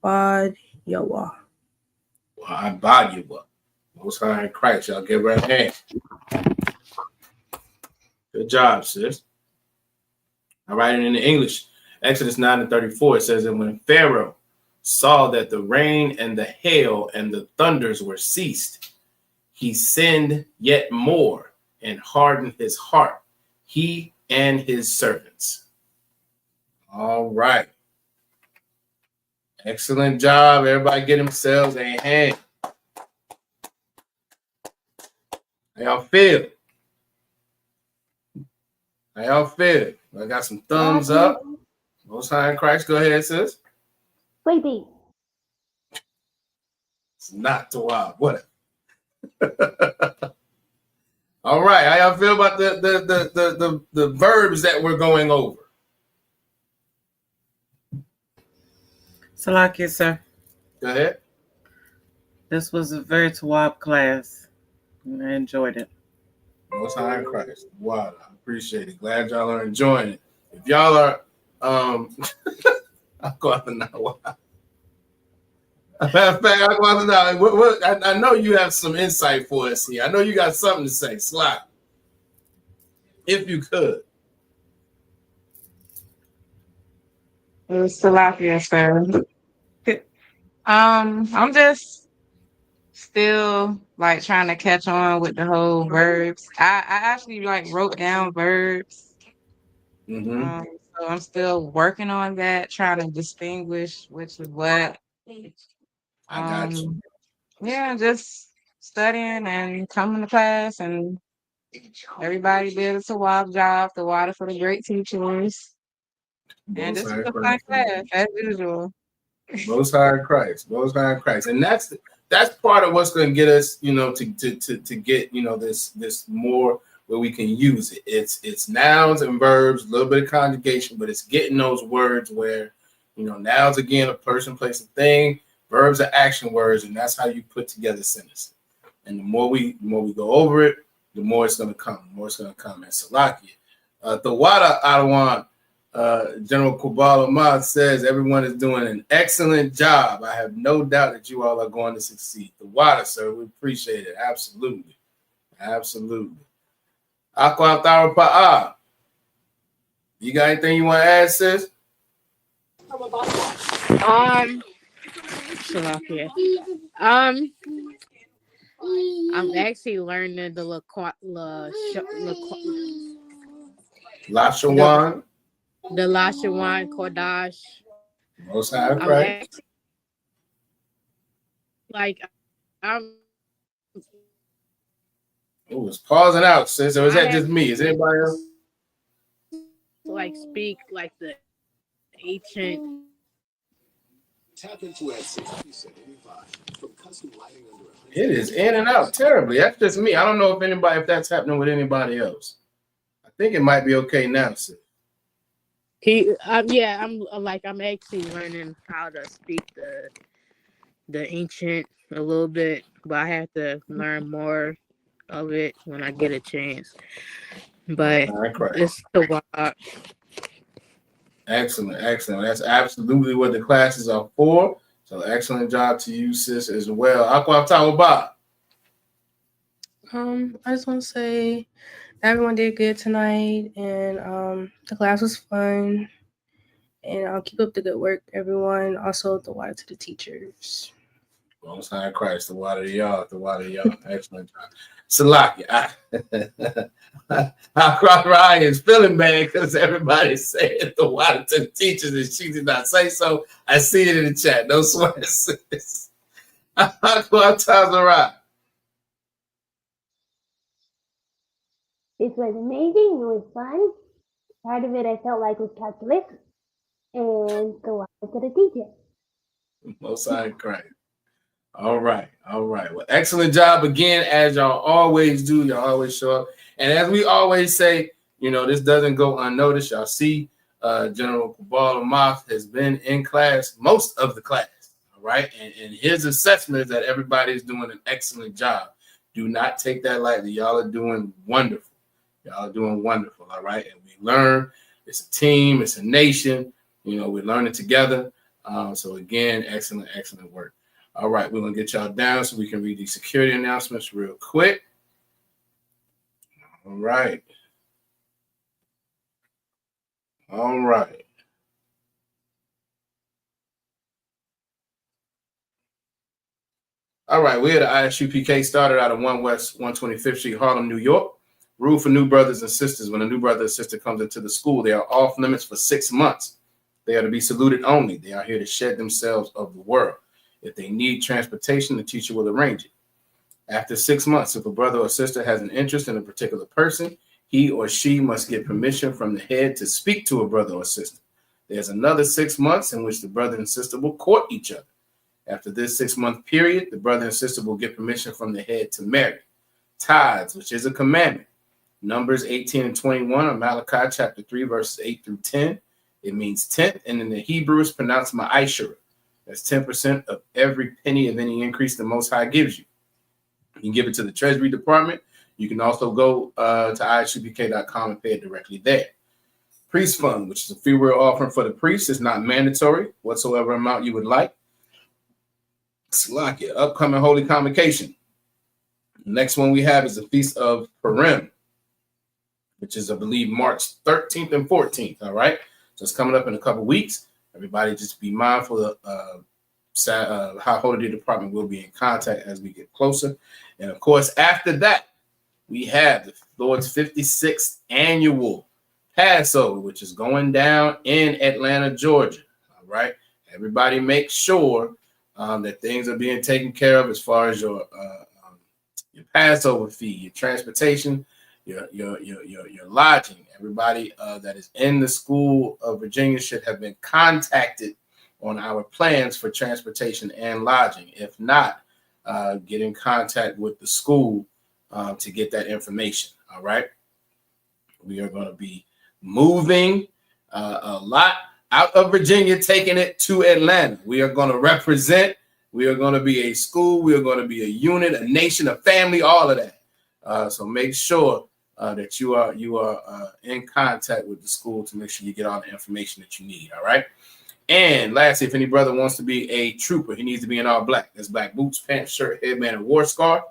Bad Yawa. Bad Yawa. Most High in Christ. Y'all give her a hand. Good job, sis. All right, and in the English, Exodus 9:34, it says that when Pharaoh saw that the rain and the hail and the thunders were ceased, he sinned yet more and hardened his heart, he and his servants. All right. Excellent job. Everybody get themselves a hand. How y'all feel? I got some thumbs up. Most High in Christ. Go ahead, sis. Sleepy. It's not too wild. Whatever. All right. How y'all feel about the verbs that we're going over? Salakia, sir. Go ahead. This was a very Tawab class. I enjoyed it. Most High in Christ. Wow, I appreciate it. Glad y'all are enjoying it. If y'all are, I'll go out the now. Matter of fact, I'll go out the now. I know you have some insight for us here. I know you got something to say. Slide. If you could. Salakia, sir. I'm just still like trying to catch on with the whole verbs. I actually like wrote down verbs. So I'm still working on that, trying to distinguish which is what. I got you. Yeah, just studying and coming to class, and everybody did a Tawab job, the water for the great teachers. And this was a fun class, as usual. Most High in Christ. Most High in Christ. And that's part of what's going to get us, to get, this more where we can use it. It's nouns and verbs, a little bit of conjugation, but it's getting those words where, nouns again, a person, place, a thing, verbs are action words, and that's how you put together sentences. And the more we go over it, the more it's going to come. And Salakia. The Wada Adawan, General Kubala Ma says everyone is doing an excellent job. I have no doubt that you all are going to succeed. The water, sir, we appreciate it. Absolutely. Absolutely. Aqua Pa'a. You got anything you want to add, sis? Salakia. I'm actually learning the Lashawan. The Lashawan Qadash. Most High Christ. I'm It was pausing out, sis. Or is that just me? Is anybody else? Speak like the ancient. Tap into at 6:85 from custom lighting under It is in and out terribly. That's just me. I don't know if that's happening with anybody else. I think it might be okay now, sis. I'm actually learning how to speak the ancient a little bit, but I have to learn more of it when I get a chance. But it's the wild. Excellent. That's absolutely what the classes are for. So excellent job to you, sis, as well. Aqua Tawaba. I just want to say everyone did good tonight, and the class was fun. And I'll keep up the good work, everyone. Also, the water to the teachers. Most High Christ, the water to y'all. Excellent job. Salaki. Ryan's feeling bad because everybody's saying the water to the teachers and she did not say so. I see it in the chat. No sweat, sis. This was amazing. It was fun. Part of it I felt like was calculus, and the water to the teacher. Most High Christ. All right. Well, excellent job again, as y'all always do. Y'all always show up. And as we always say, this doesn't go unnoticed. Y'all see General Kubal Amath has been in class, most of the class. All right. And his assessment is that everybody is doing an excellent job. Do not take that lightly. Y'all are doing wonderful. All right. And we learn. It's a team. It's a nation. We're learning together. So again, excellent work. All right, we're going to get y'all down so we can read these security announcements real quick. All right. All right, we're the ISUPK, started out of 1 West 125th Street, Harlem, New York. Rule for new brothers and sisters. When a new brother or sister comes into the school, they are off limits for 6 months. They are to be saluted only. They are here to shed themselves of the world. If they need transportation, the teacher will arrange it. After 6 months, if a brother or sister has an interest in a particular person, he or she must get permission from the head to speak to a brother or sister. There's another 6 months in which the brother and sister will court each other. After this 6-month period, the brother and sister will get permission from the head to marry. Tithes, which is a commandment. Numbers 18 and 21 of Malachi chapter 3, verses 8 through 10. It means tenth, and in the Hebrew it's pronounced ma'ashara. That's 10% of every penny of any increase the Most High gives you. You can give it to the Treasury Department. You can also go to ISUPK.com and pay it directly there. Priest Fund, which is a free will offering for the priest, is not mandatory. Whatsoever amount you would like. Salakia, upcoming Holy Convocation. The next one we have is the Feast of Purim, which is, I believe, March 13th and 14th. All right. So it's coming up in a couple weeks. Everybody just be mindful of how Holy Department will be in contact as we get closer. And of course, after that, we have the Lord's 56th annual Passover, which is going down in Atlanta, Georgia. All right. Everybody make sure that things are being taken care of as far as your Passover fee, your transportation, your lodging. Everybody that is in the school of Virginia should have been contacted on our plans for transportation and lodging. If not, get in contact with the school to get that information. All right. We are going to be moving a lot out of Virginia, taking it to Atlanta. We are going to represent. We are going to be a school. We are going to be a unit, a nation, a family, all of that. So make sure that you are in contact with the school to make sure you get all the information that you need. All right. And lastly, if any brother wants to be a trooper, he needs to be in all black. That's black boots, pants, shirt, headband, and war scar.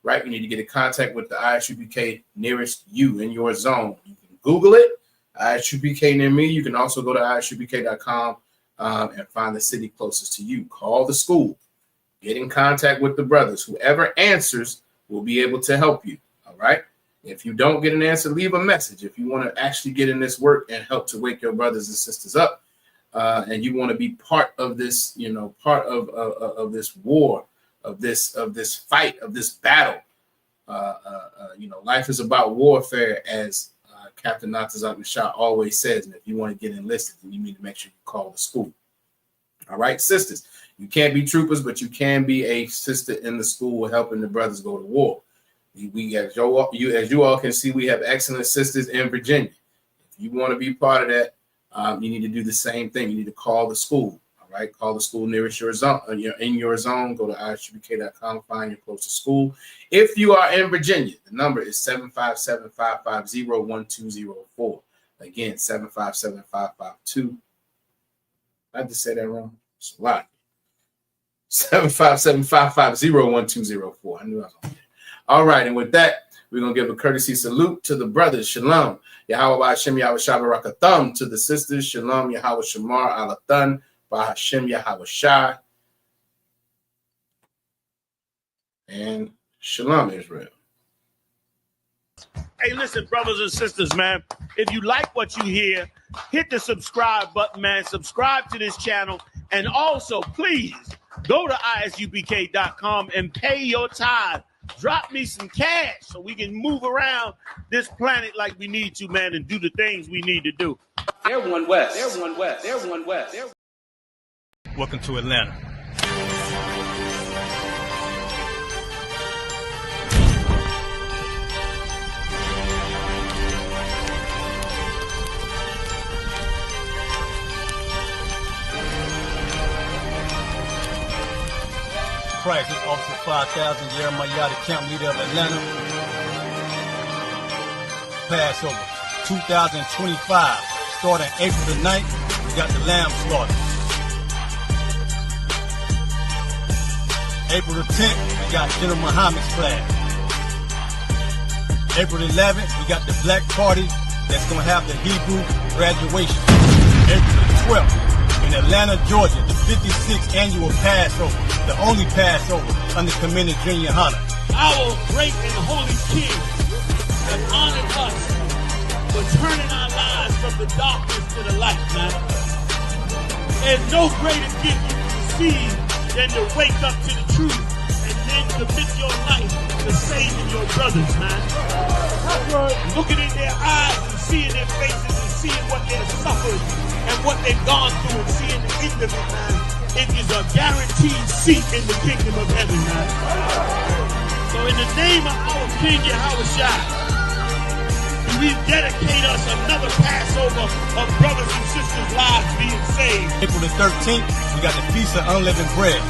Right. You need to get in contact with the ISUPK nearest you in your zone. You can Google it, ISUPK near me. You can also go to ISUPK.com and find the city closest to you. Call the school. Get in contact with the brothers. Whoever answers will be able to help you. All right. If you don't get an answer, leave a message. If you want to actually get in this work and help to wake your brothers and sisters up, and you want to be part of this, part of this war, of this fight, of this battle. Life is about warfare, as Captain Natazak Nashah always says. And if you want to get enlisted, then you need to make sure you call the school. All right, sisters, you can't be troopers, but you can be a sister in the school helping the brothers go to war. We as you all can see, we have excellent sisters in Virginia. If you want to be part of that, you need to do the same thing. You need to call the school. All right, call the school nearest your zone. You're in your zone. Go to ISUPK.com, find your closest school. If you are in Virginia, the number is 757-550-1204. Again, 757-552. I just said that wrong. It's a lot. 757-550-1204. I knew I was on there. All right, and with that, we're going to give a courtesy salute to the brothers. Shalom. Yahweh Hashem Yahweh Shabbarakatham. To the sisters. Shalom. Yahweh Shamar Alathan. Bahashem Yahweh Shai. And Shalom, Israel. Hey, listen, brothers and sisters, man. If you like what you hear, hit the subscribe button, man. Subscribe to this channel. And also, please, go to ISUPK.com and pay your tithe. Drop me some cash so we can move around this planet like we need to, man, and do the things we need to do. They're one West. They're one West. They're one West. Welcome to Atlanta. Christ, this Officer 5000, Jeremiah, the camp leader of Atlanta. Passover 2025, starting April the 9th, we got the lamb slaughter. April the 10th, we got General Muhammad's flag. April the 11th, we got the black party that's going to have the Hebrew graduation. April the 12th, in Atlanta, Georgia, the 56th annual Passover, the only Passover under Commander Junior Hunter. Our great and holy King has honored us for turning our lives from the darkness to the light, man. There's no greater gift you can receive than to wake up to the truth and then commit your life to saving your brothers, man. Looking in their eyes and seeing their faces and seeing what they've suffered and what they've gone through and seeing the end of it, man. It is a guaranteed seat in the kingdom of heaven, man. So in the name of our King Yahweh Shai, we dedicate us another Passover of brothers and sisters' lives being saved. April the 13th, we got the Feast of Unleavened Bread.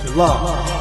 Shalom.